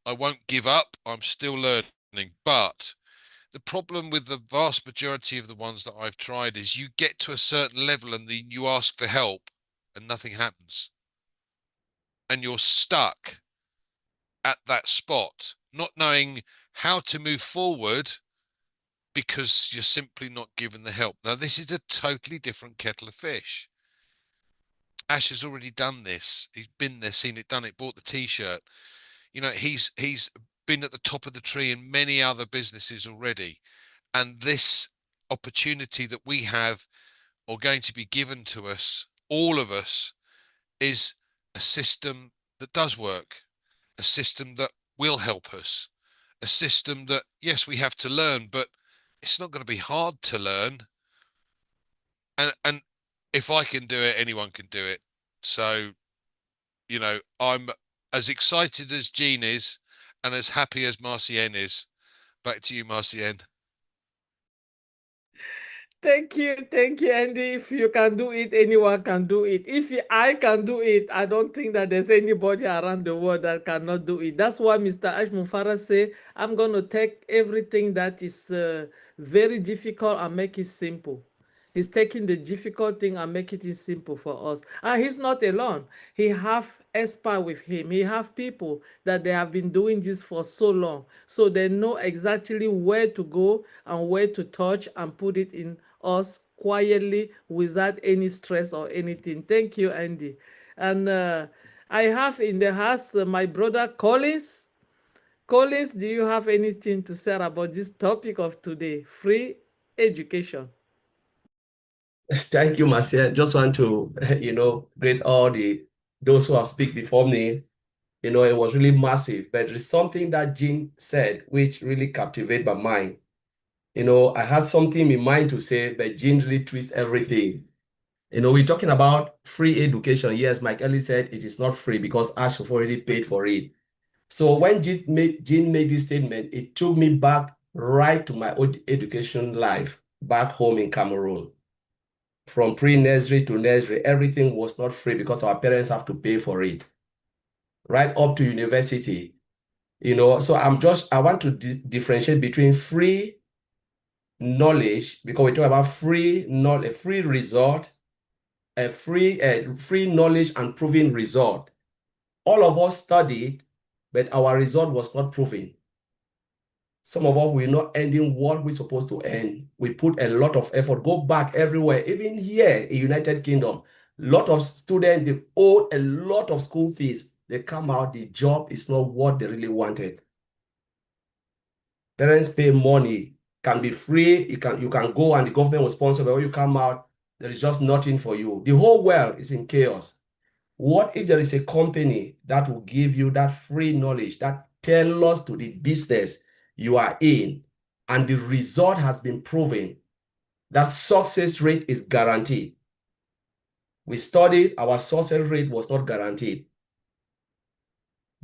I won't give up. I'm still learning. But the problem with the vast majority of the ones that I've tried is you get to a certain level and then you ask for help and nothing happens. And you're stuck at that spot, not knowing how to move forward because you're simply not given the help. Now, this is a totally different kettle of fish. Ash has already done this. He's been there, seen it, done it, bought the T-shirt. You know, he's been at the top of the tree in many other businesses already. And this opportunity that we have or going to be given to us, all of us, is a system that does work, a system that will help us, a system that, yes, we have to learn, but it's not going to be hard to learn. And if I can do it, anyone can do it. So, you know, I'm as excited as Jean is and as happy as Marcienne is. Back to you, Marcienne. Thank you, Andy. If you can do it, anyone can do it. If I can do it, I don't think that there's anybody around the world that cannot do it. That's why Mr. Ash Mufarah say, I'm going to take everything that is very difficult and make it simple. He's taking the difficult thing and make it simple for us. And he's not alone. He have expert with him. He have people that they have been doing this for so long. So they know exactly where to go and where to touch and put it in us quietly without any stress or anything. Thank you, Andy. And I have in the house my brother Collins. Collins, do you have anything to say about this topic of today? Free education. Thank you, Marcia. Just want to, greet all those who have speak before me. It was really massive, but there's something that Jean said which really captivated my mind. I had something in mind to say, but Jean really twists everything. We're talking about free education. Yes, Mike Ellis said it is not free because Ash have already paid for it. So when Jean made this statement, it took me back right to my old education life back home in Cameroon. From pre-nursery to nursery, everything was not free because our parents have to pay for it. Right up to university, so I want to differentiate between free knowledge, because we talk about free knowledge, free result, free knowledge and proven result. All of us studied, but our result was not proven. Some of us were not ending what we're supposed to end. We put a lot of effort, go back everywhere, even here in United Kingdom. A lot of students, they owe a lot of school fees. They come out, the job is not what they really wanted. Parents pay money, can be free, you can go and the government will sponsor, but when you come out, there is just nothing for you. The whole world is in chaos. What if there is a company that will give you that free knowledge, that tell us to the business you are in, and the result has been proven, that success rate is guaranteed. We studied, our success rate was not guaranteed.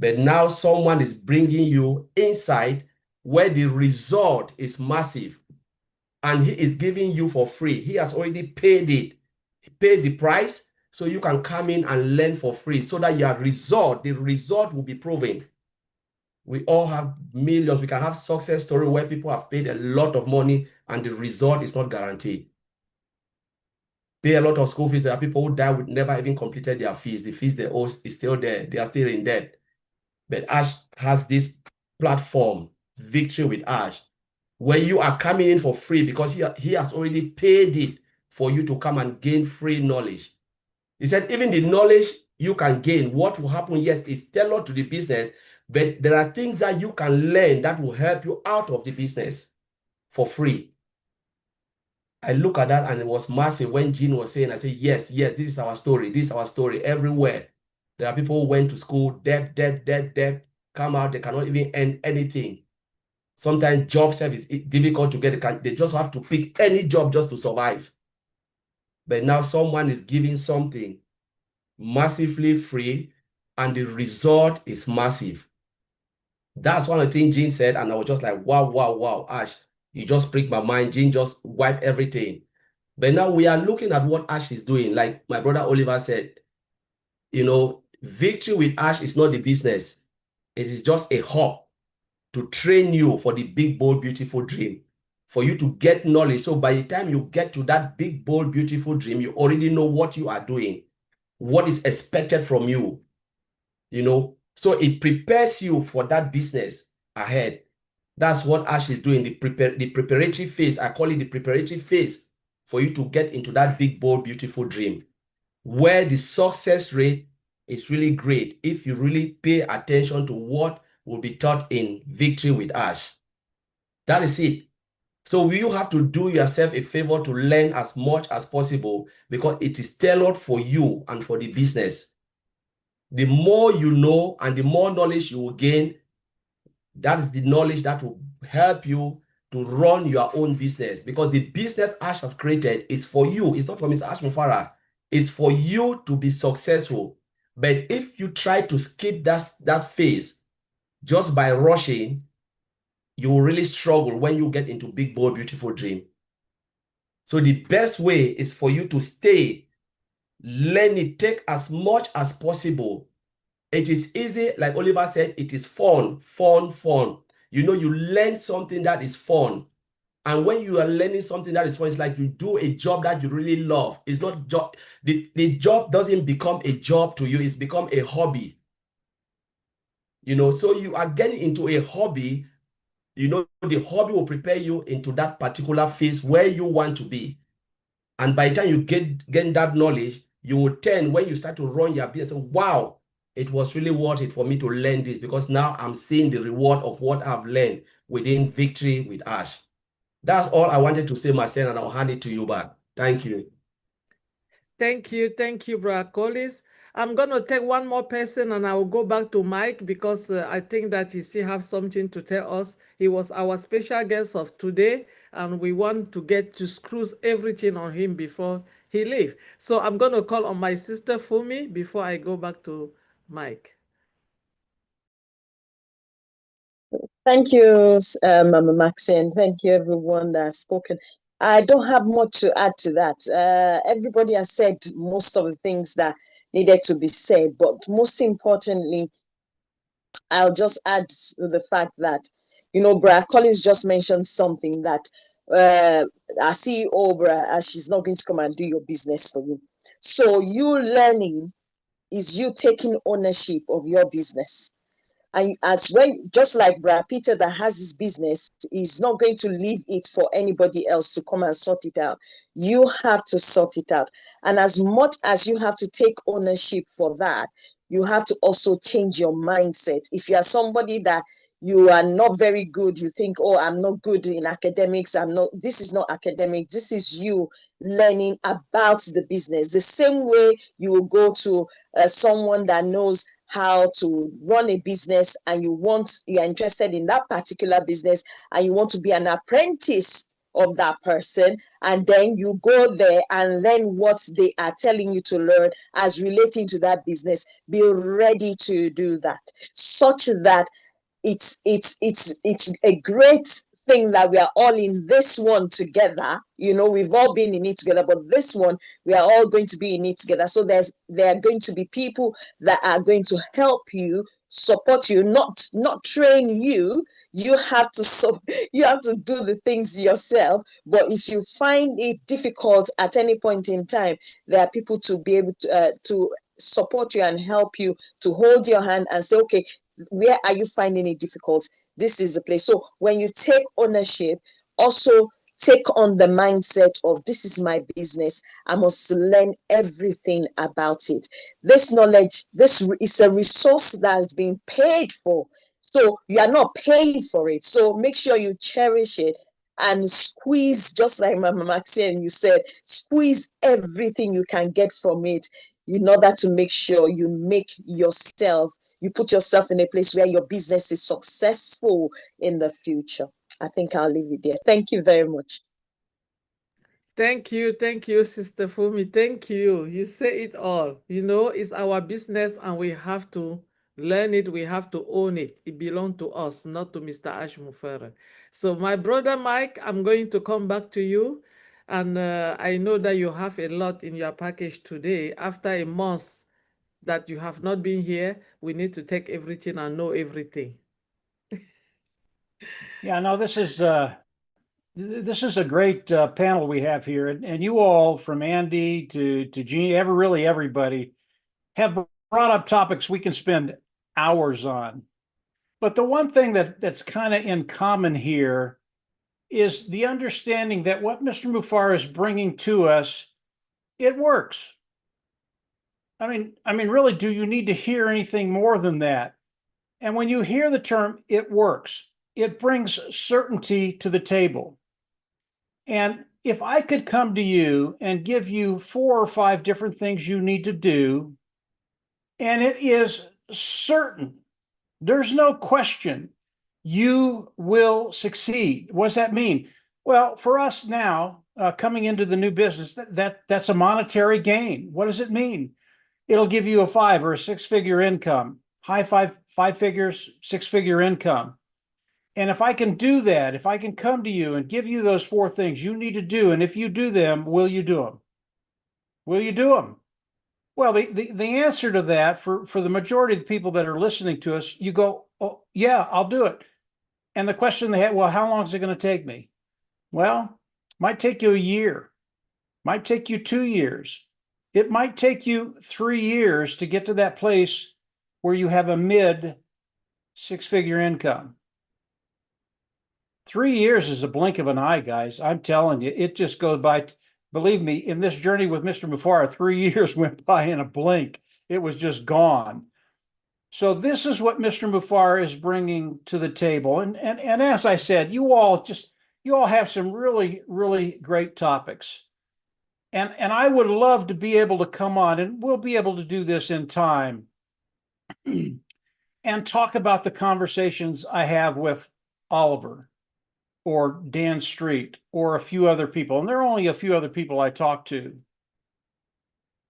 But now someone is bringing you insight where the result is massive, and he is giving you for free. He has already paid it. He paid the price, so you can come in and learn for free so that the result will be proven. We all have millions. We can have success story where people have paid a lot of money and the result is not guaranteed. Pay a lot of school fees. There are people who die with never even completed their fees. The fees they owe is still there. They are still in debt. But Ash has this platform, Victory with Ash, where you are coming in for free because he has already paid it for you to come and gain free knowledge. He said even the knowledge you can gain, what will happen, yes, is tailored to the business, but there are things that you can learn that will help you out of the business for free. I look at that and it was massive when Jean was saying, I said, yes, this is our story. This is our story everywhere. There are people who went to school, debt, come out, they cannot even earn anything. Sometimes job service is difficult to get. They just have to pick any job just to survive. But now someone is giving something massively free and the result is massive. That's one of the things Jean said, and I was just like, wow, Ash, you just pricked my mind. Jean just wiped everything. But now we are looking at what Ash is doing. Like my brother Oliver said, Victory with Ash is not the business. It is just a hub to train you for the big, bold, beautiful dream, for you to get knowledge. So by the time you get to that big, bold, beautiful dream, you already know what you are doing, what is expected from you, So it prepares you for that business ahead. That's what Ash is doing, the preparatory phase. I call it the preparatory phase for you to get into that big, bold, beautiful dream, where the success rate is really great if you really pay attention to what will be taught in Victory with Ash. That is it. So you have to do yourself a favor to learn as much as possible because it is tailored for you and for the business. The more you know and the more knowledge you will gain, that is the knowledge that will help you to run your own business, because the business Ash have created is for you. It's not for Mr. Ash Mufara. It's for you to be successful. But if you try to skip that phase just by rushing, you will really struggle when you get into big, bold, beautiful dream. So the best way is for you to stay, learn it, take as much as possible. It is easy, like Oliver said, it is fun. You learn something that is fun. And when you are learning something that is fun, it's like you do a job that you really love. It's not job. The job doesn't become a job to you. It's become a hobby. So you are getting into a hobby. The hobby will prepare you into that particular phase where you want to be. And by the time you gain that knowledge, you will turn, when you start to run your business, wow, it was really worth it for me to learn this, because now I'm seeing the reward of what I've learned within Victory with Ash. That's all I wanted to say myself, and I'll hand it to you back. Thank you. Thank you, Brother Collins. I'm going to take one more person and I will go back to Mike because I think that he still have something to tell us. He was our special guest of today and we want to get to screws everything on him before he leave. So I'm going to call on my sister Fumi before I go back to Mike. Thank you, Mama Maxine. Thank you, everyone that has spoken. I don't have much to add to that. Everybody has said most of the things that needed to be said, but most importantly, I'll just add to the fact that, you know, Brad Collins just mentioned something that our CEO, Brad, she's not going to come and do your business for you. So you learning is you taking ownership of your business. And as when, just like Brad Peter that has his business, is not going to leave it for anybody else to come and sort it out. You have to sort it out. And as much as you have to take ownership for that, you have to also change your mindset. If you are somebody that you are not very good, you think, oh, I'm not good in academics, this is not academic, this is you learning about the business. The same way you will go to someone that knows how to run a business and you're interested in that particular business and you want to be an apprentice of that person, and then you go there and learn what they are telling you to learn as relating to that business. Be ready to do that, such that it's a great thing that we are all in this one together. You know, we've all been in it together, but this one, we are all going to be in it together. So there are going to be people that are going to help you, support you, not train you. You have to do the things yourself. But if you find it difficult at any point in time, there are people to be able to support you and help you, to hold your hand and say, okay, where are you finding it difficult? This is the place. So when you take ownership, also take on the mindset of this is my business. I must learn everything about it. This knowledge, this is a resource that is being paid for. So you are not paying for it. So make sure you cherish it and squeeze, just like Mama Maxine, you said, squeeze everything you can get from it in order to make sure you put yourself in a place where your business is successful in the future. I think I'll leave it there. Thank you very much. Thank you, Sister Fumi. Thank you. You say it all. You know, it's our business and we have to learn it. We have to own it. It belongs to us, not to Mr. Ash Mufara. So my brother Mike, I'm going to come back to you. And I know that you have a lot in your package today. After a month that you have not been here, we need to take everything and know everything. Yeah, no, this is a great panel we have here, and you all, from Andy to Jeannie, everybody have brought up topics we can spend hours on. But the one thing that's kind of in common here is the understanding that what Mr. Mufara is bringing to us, it works. I mean, really, do you need to hear anything more than that? And when you hear the term, it works, it brings certainty to the table. And if I could come to you and give you 4 or 5 different things you need to do, and it is certain, there's no question, you will succeed. What does that mean? Well, for us now, coming into the new business, that's a monetary gain. What does it mean? It'll give you a 5 or a 6-figure income, high 5 figures, 6-figure income. And if I can do that, if I can come to you and give you those 4 things you need to do, and if you do them, will you do them? Will you do them? Well, the answer to that for the majority of the people that are listening to us, you go, oh, yeah, I'll do it. And the question they have, well, how long is it going to take me? Well, might take you a year, might take you 2 years. It might take you 3 years to get to that place where you have a mid 6-figure income. 3 years is a blink of an eye, guys. I'm telling you, it just goes by. Believe me, in this journey with Mr. Mufara, 3 years went by in a blink. It was just gone. So this is what Mr. Mufara is bringing to the table. And as I said, you all you all have some really, really great topics. And I would love to be able to come on, and we'll be able to do this in time, and talk about the conversations I have with Oliver or Dan Street or a few other people. And there are only a few other people I talk to.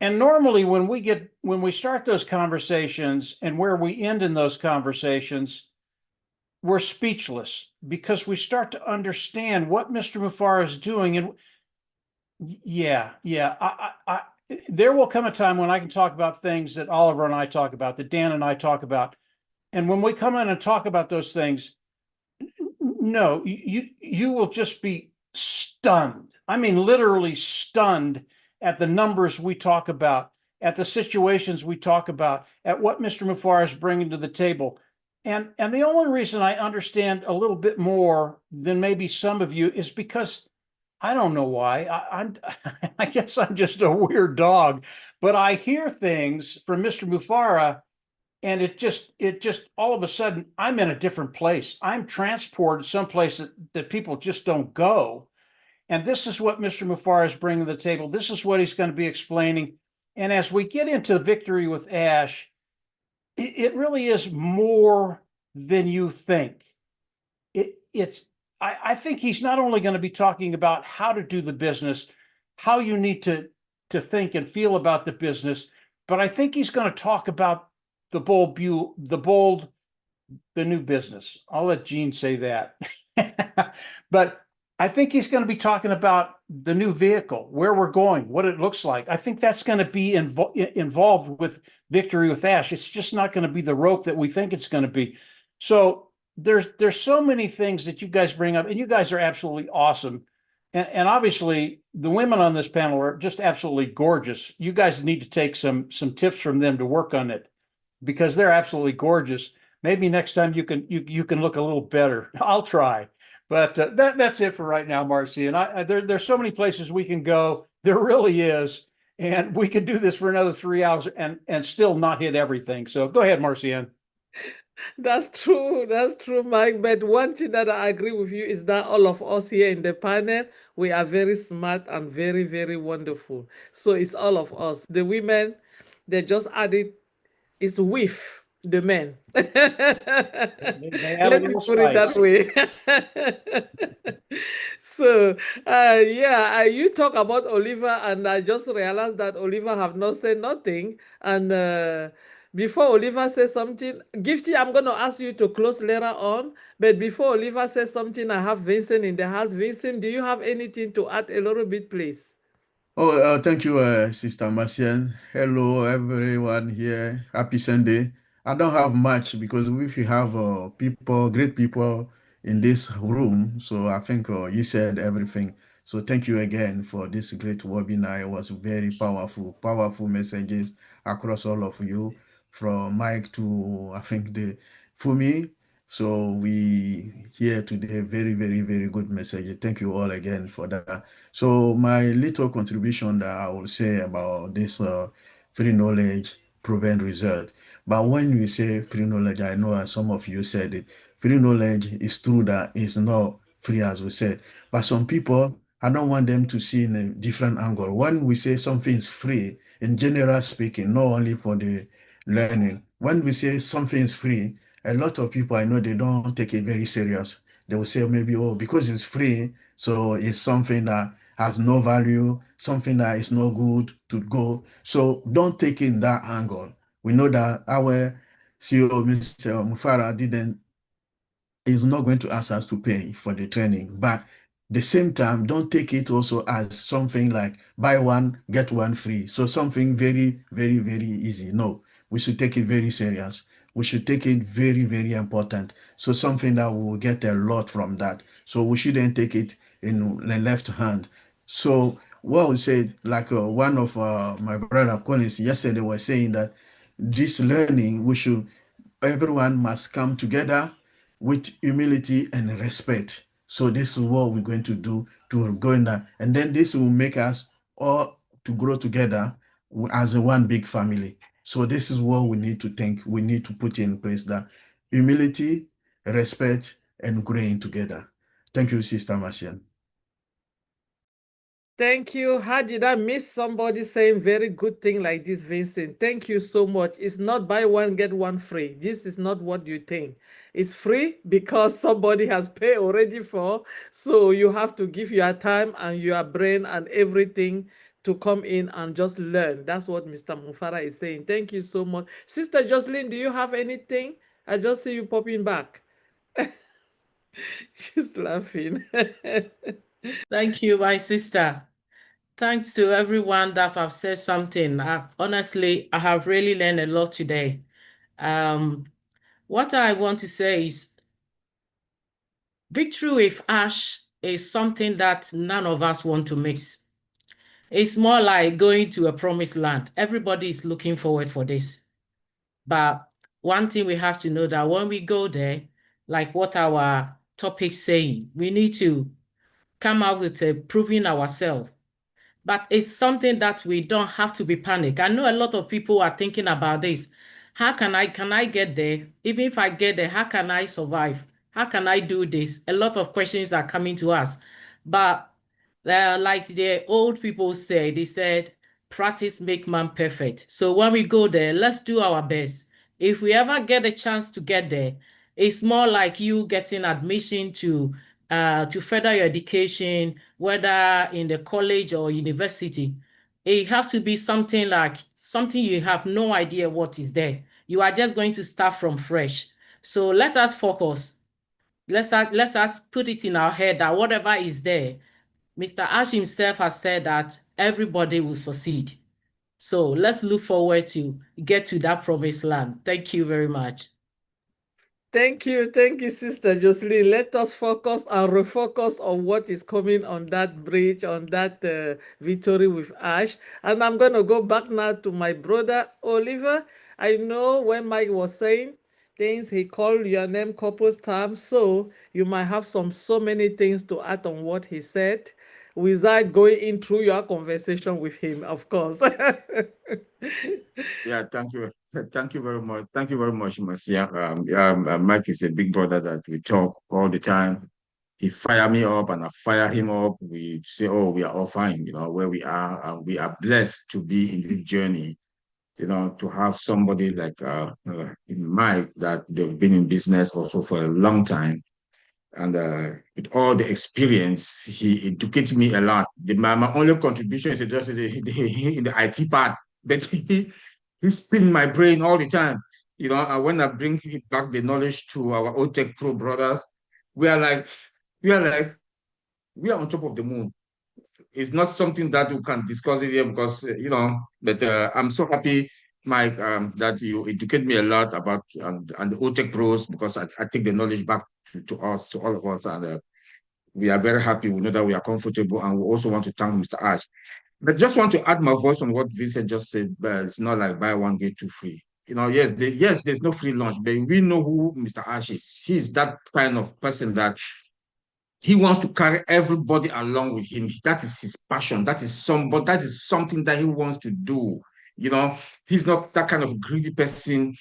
And normally when we start those conversations and where we end in those conversations, we're speechless because we start to understand what Mr. Mufara is doing. And yeah, there will come a time when I can talk about things that Oliver and I talk about, that Dan and I talk about. And when we come in and talk about those things, no, you will just be stunned. I mean, literally stunned at the numbers we talk about, at the situations we talk about, at what Mr. Mufara is bringing to the table. And the only reason I understand a little bit more than maybe some of you is because I don't know why. I guess I'm just a weird dog, but I hear things from Mr. Mufara, and it just all of a sudden I'm in a different place. I'm transported someplace that people just don't go. And this is what Mr. Mufara is bringing to the table. This is what he's going to be explaining. And as we get into Victory with Ash, it really is more than you think. I think he's not only going to be talking about how to do the business, how you need to think and feel about the business, but I think he's going to talk about the new business. I'll let Gene say that. But I think he's going to be talking about the new vehicle, where we're going, what it looks like. I think that's going to be involved with Victory with Ash. It's just not going to be the rope that we think it's going to be. So there's so many things that you guys bring up, and you guys are absolutely awesome. And obviously the women on this panel are just absolutely gorgeous. You guys need to take some tips from them to work on it, because they're absolutely gorgeous. Maybe next time you can look a little better. I'll try. But that's it for right now, Marcy. And there's so many places we can go. There really is. And we could do this for another 3 hours and still not hit everything. So go ahead, Marcianne. That's true, Mike. But one thing that I agree with you is that all of us here in the panel, we are very smart and very, very wonderful. So it's all of us. The women, they just added, it's with the men. Let me put it that way. So, you talk about Oliver, and I just realized that Oliver have not said nothing. And before Oliver says something, Gifty, I'm going to ask you to close later on. But before Oliver says something, I have Vincent in the house. Vincent, do you have anything to add a little bit, please? Oh, thank you, Sister Marcian. Hello, everyone here. Happy Sunday. I don't have much because if you have great people in this room, so I think you said everything. So thank you again for this great webinar. It was very powerful messages across all of you, from Mike to I think the Fumi. So we hear today very, very, very good message. Thank you all again for that. So my little contribution that I will say about this free knowledge prevent result. But when you say free knowledge, I know some of you said it. Free knowledge is true that it's not free, as we said. But some people, I don't want them to see in a different angle. When we say something is free, in general speaking, not only for the learning, when we say something is free, a lot of people I know, they don't take it very serious. They will say maybe, oh, because it's free, so it's something that has no value, something that is no good to go. So don't take it in that angle. We know that our CEO, Mr. Mufara, is not going to ask us to pay for the training. But the same time, don't take it also as something like buy one, get one free. So something very, very, very easy. No, we should take it very serious. We should take it very, very important. So something that we will get a lot from that. So we shouldn't take it in the left hand. So what we said, like one of my brother Collins yesterday was saying that this learning, everyone must come together with humility and respect. So this is what we're going to do to go in that. And then this will make us all to grow together as a one big family. So this is what we need to think. We need to put in place that humility, respect, and growing together. Thank Thank you, Sister Marcian. Thank you. How did I miss somebody saying very good thing like this, Vincent? Thank you so much. It's not buy one, get one free. This is not what you think. It's free because somebody has paid already for. So you have to give your time and your brain and everything to come in and just learn. That's what Mr. Mufara is saying. Thank you so much. Sister Jocelyn, do you have anything? I just see you popping back. She's laughing. Thank you, my sister. Thanks to everyone that have said something. Honestly, I have really learned a lot today. What I want to say is victory with Ash is something that none of us want to miss. It's more like going to a promised land. Everybody is looking forward for this. But one thing we have to know that when we go there, like what our topic's saying, we need to come out with proving ourselves. But it's something that we don't have to be panicked. I know a lot of people are thinking about this. How can I get there? Even if I get there, how can I survive? How can I do this? A lot of questions are coming to us. But like the old people say, they said, practice make man perfect. So when we go there, let's do our best. If we ever get a chance to get there, it's more like you getting admission to further your education, whether in the college or university. It have to be something like something you have no idea what is there. You are just going to start from fresh. So let us focus. Let's put it in our head that whatever is there, Mr. Ash himself has said that everybody will succeed. So let's look forward to get to that promised land. Thank you very much. Thank you, Sister Jocelyn. Let us focus and refocus on what is coming on that bridge, on that victory with Ash. And I'm going to go back now to my brother, Oliver. I know when Mike was saying things, he called your name couple times, so you might have so many things to add on what he said without going in through your conversation with him, of course. Yeah, thank you. Thank you very much. Thank you very much, Marcia. Mike is a big brother that we talk all the time. He fire me up and I fire him up. We say, oh, we are all fine, where we are. And we are blessed to be in this journey, to have somebody like Mike that they've been in business also for a long time. And with all the experience, he educated me a lot. My only contribution is just in the IT part, but he spin my brain all the time. And when I bring back the knowledge to our OTech Pro brothers, we are on top of the moon. It's not something that we can discuss it here because, but I'm so happy, Mike, that you educate me a lot about and the OTech Pros because I take the knowledge back to us, to all of us, and we are very happy. We know that we are comfortable, and we also want to thank Mr. Ash. But just want to add my voice on what Vincent just said, but it's not like buy one, get two free. Yes, there's no free lunch, but we know who Mr. Ash is. He's that kind of person that he wants to carry everybody along with him. That is his passion. That is something that he wants to do. He's not that kind of greedy person.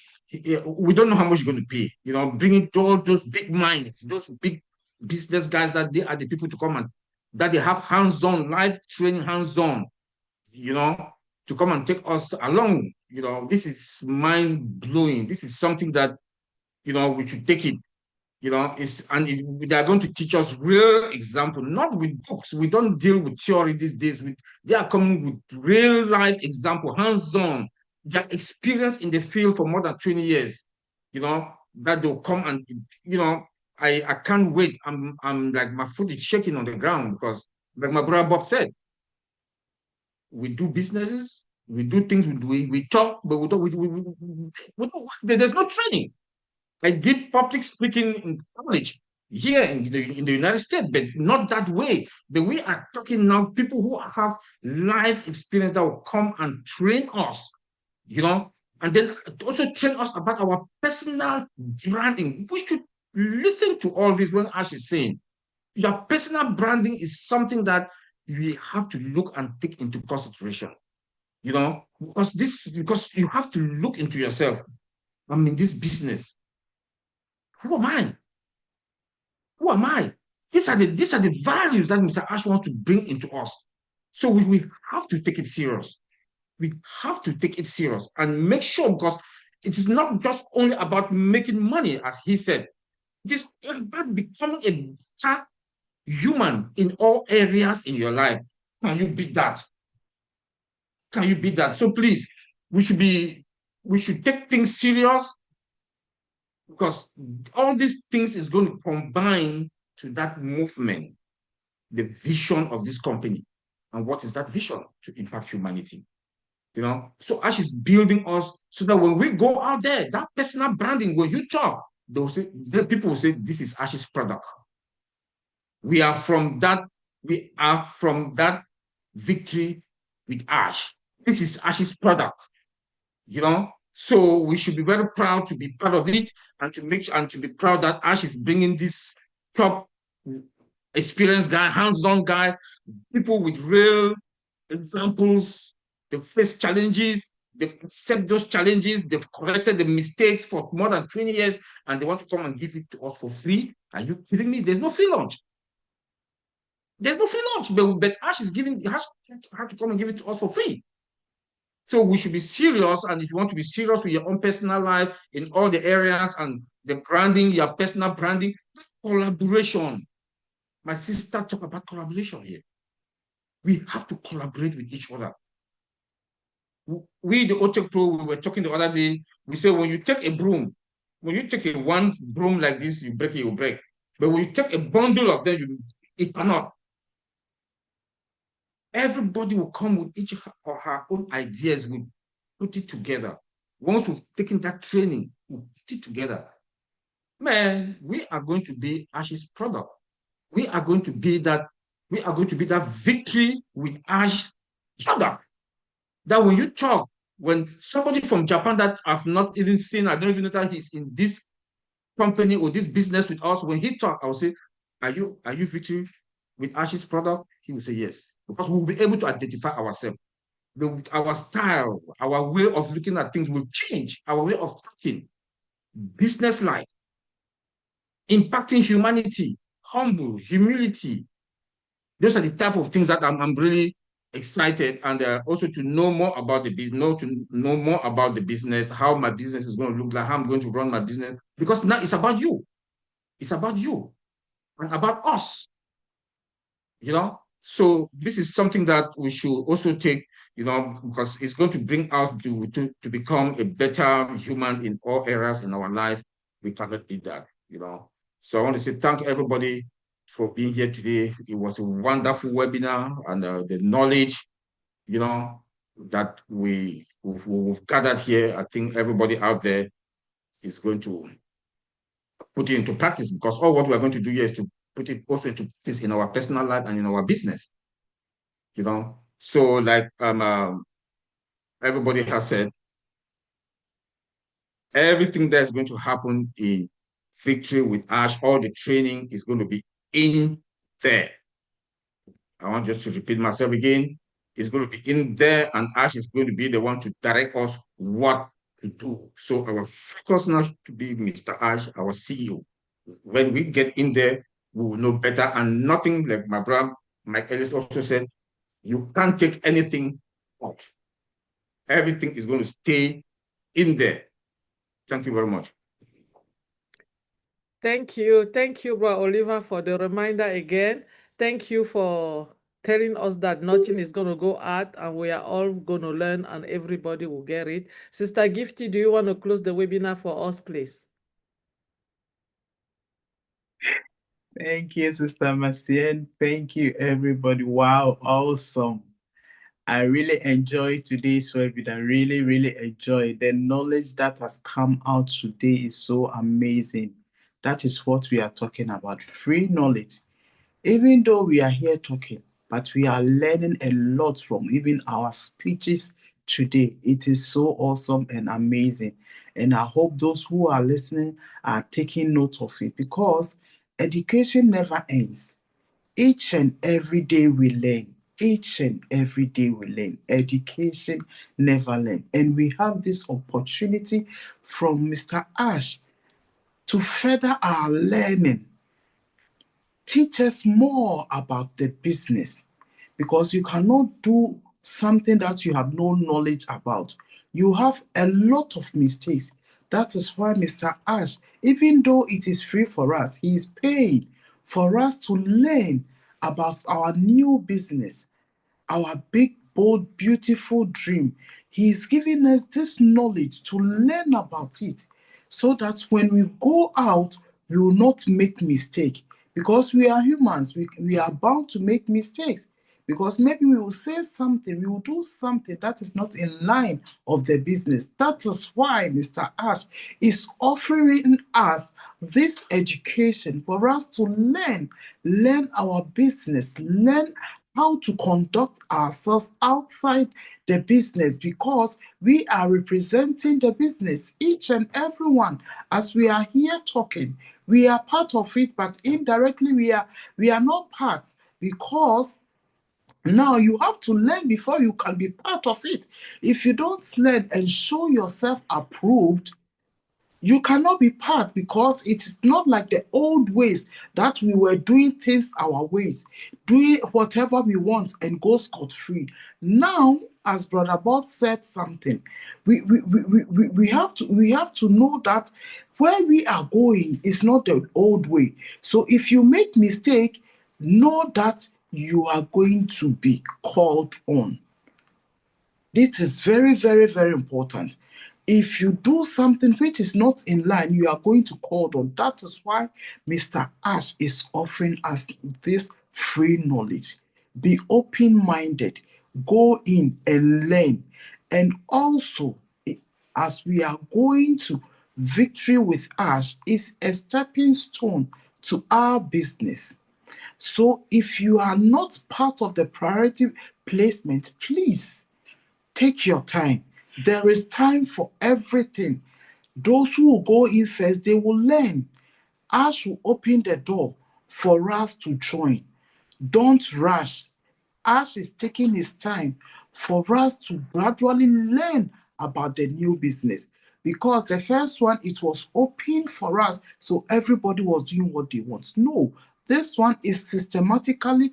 We don't know how much he's going to pay. Bringing all those big minds, those big business guys that they are the people to come and that they have hands-on, live training, hands-on, to come and take us along. This is mind-blowing. This is something that, we should take it. They are going to teach us real example, not with books. We don't deal with theory these days. They are coming with real life example, hands-on, their experience in the field for more than 20 years, that they'll come and, I can't wait. I'm like, my foot is shaking on the ground because, like my brother Bob said, we do businesses, we do things, we talk, but there's no training. I did public speaking in college here in the United States, but not that way. But we are talking now people who have life experience that will come and train us, and then also train us about our personal branding. We should listen to all this when Ash is saying. Your personal branding is something that we have to look and take into consideration, because you have to look into yourself. I'm in this business. Who am I? Who am I? These are the values that Mr. Ash wants to bring into us. So we have to take it serious. We have to take it serious and make sure, because it is not just only about making money, as he said. It is about becoming a better human in all areas in your life. Can you beat that? Can you beat that? So please, we should take things serious, because all these things is going to combine to that movement, the vision of this company. And what is that vision? To impact humanity. You know, so Ash is building us so that when we go out there, that personal branding, when you talk, the people will say, this is Ash's product. We are from that victory with Ash. This is Ash's product. You know, so we should be very proud to be part of it, and to be proud that Ash is bringing this top experienced guy, hands-on guy, people with real examples. They've faced challenges, they've accepted those challenges, they've corrected the mistakes for more than 20 years, and they want to come and give it to us for free. Are you kidding me? There's no free lunch. There's no free lunch, but Ash has to come and give it to us for free. So we should be serious, and if you want to be serious with your own personal life in all the areas and the branding, your personal branding, collaboration. My sister talked about collaboration here. We have to collaborate with each other. We, the OTech Pro, we were talking the other day, we say when you take a broom, when you take one broom like this, you break it, you break. But when you take a bundle of them, it cannot. Everybody will come with each or her own ideas. We put it together. Once we've taken that training, we put it together. Man, we are going to be Ash's product. We are going to be that victory with Ash product. That when you talk, when somebody from Japan that I've not even seen, I don't even know that he's in this company or this business with us, when he talk, I'll say, are you victory with Ash's product? He will say yes, because we'll be able to identify ourselves. Our style, our way of looking at things will change. Our way of talking, business-like, impacting humanity, humble, humility. Those are the type of things that I'm really excited, and also to know more about the business, how my business is going to look like, how I'm going to run my business, because now it's about you. It's about you and about us, you know? So this is something that we should also take, you know, because it's going to bring us to become a better human in all areas in our life. We cannot do that, you know? So I want to say thank everybody for being here today. It was a wonderful webinar, and the knowledge, you know, that we've gathered here, I think everybody out there is going to put it into practice, because all what we're going to do here is to put it also into practice in our personal life and in our business, you know. So like everybody has said, everything that's going to happen in Victory with Ash, all the training is going to be in there. I want just to repeat myself again. It's going to be in there, and Ash is going to be the one to direct us what to do. So our focus now should be Mr. Ash, our CEO. When we get in there, we will know better, and nothing, like my brother Mike Ellis also said, you can't take anything out. Everything is going to stay in there. Thank you very much. Thank you, Bro Oliver, for the reminder again. Thank you for telling us that nothing is going to go out, and we are all going to learn, and everybody will get it. Sister Gifty, do you want to close the webinar for us, please? Thank you, Sister Maciel. Thank you, everybody. Wow, awesome. I really enjoyed today's webinar. Really, really enjoyed. The knowledge that has come out today is so amazing. That is what we are talking about, free knowledge. Even though we are here talking, but we are learning a lot from even our speeches today. It is so awesome and amazing. And I hope those who are listening are taking note of it, because education never ends. Each and every day we learn. Each and every day we learn. Education never ends. And we have this opportunity from Mr. Ash to further our learning. teach us more about the business, because you cannot do something that you have no knowledge about. You have a lot of mistakes. That is why Mr. Ash, even though it is free for us, he is paying for us to learn about our new business, our big, bold, beautiful dream. He is giving us this knowledge to learn about it, so that when we go out, we will not make mistake, because we are humans. We are bound to make mistakes, because maybe we will say something, we will do something that is not in line of the business. That is why Mr. Ash is offering us this education for us to learn our business, learn how to conduct ourselves outside the business, because we are representing the business, each and every one. As we are here talking, we are part of it, but indirectly we are not part, because now you have to learn before you can be part of it. If you don't learn and show yourself approved, you cannot be part, because it's not like the old ways that we were doing things our ways, doing whatever we want and go scot-free. Now, as Brother Bob said something, we have to know that where we are going is not the old way. So if you make mistake, know that you are going to be called on. This is very, very, very important. If you do something which is not in line, you are going to call on. That is why Mr. Ash is offering us this free knowledge. Be open-minded, go in and learn. And also, as we are going to Victory with Ash, is a stepping stone to our business. So if you are not part of the priority placement, please take your time. There is time for everything. Those who will go in first, they will learn. Ash will open the door for us to join. Don't rush. Ash is taking his time for us to gradually learn about the new business. Because the first one, it was open for us, so everybody was doing what they want. No, this one is systematically,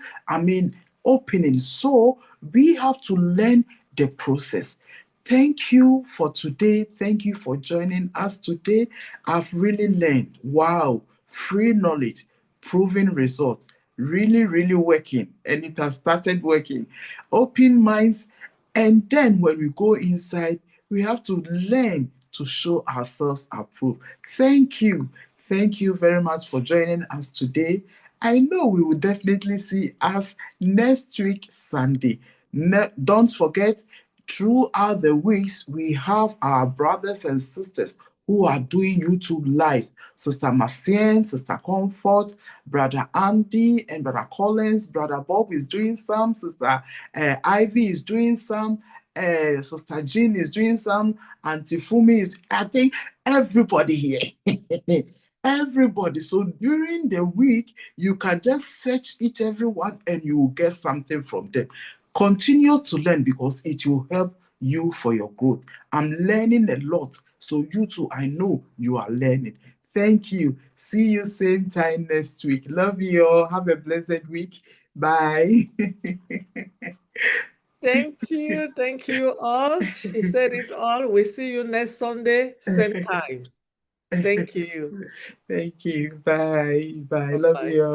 opening. So we have to learn the process. Thank you for today. Thank you for joining us today. I've really learned. Wow, free knowledge, proven results, really, really working. And it has started working. Open minds. And then when we go inside, we have to learn to show ourselves approved. Thank you. Thank you very much for joining us today. I know we will definitely see us next week, Sunday. Don't forget, throughout the weeks, we have our brothers and sisters who are doing YouTube Live. Sister Marcian, Sister Comfort, Brother Andy, and Brother Collins. Brother Bob is doing some. Sister Ivy is doing some. Sister Jean is doing some. Auntie Fumi is, I think, everybody here. Everybody. So during the week, you can just search each everyone and you will get something from them. Continue to learn, because it will help you for your growth. I'm learning a lot. So you too, I know you are learning. Thank you. See you same time next week. Love you all. Have a blessed week. Bye. Thank you. Thank you all. She said it all. We see you next Sunday, same time. Thank you. Thank you. Bye. Bye. Love you all.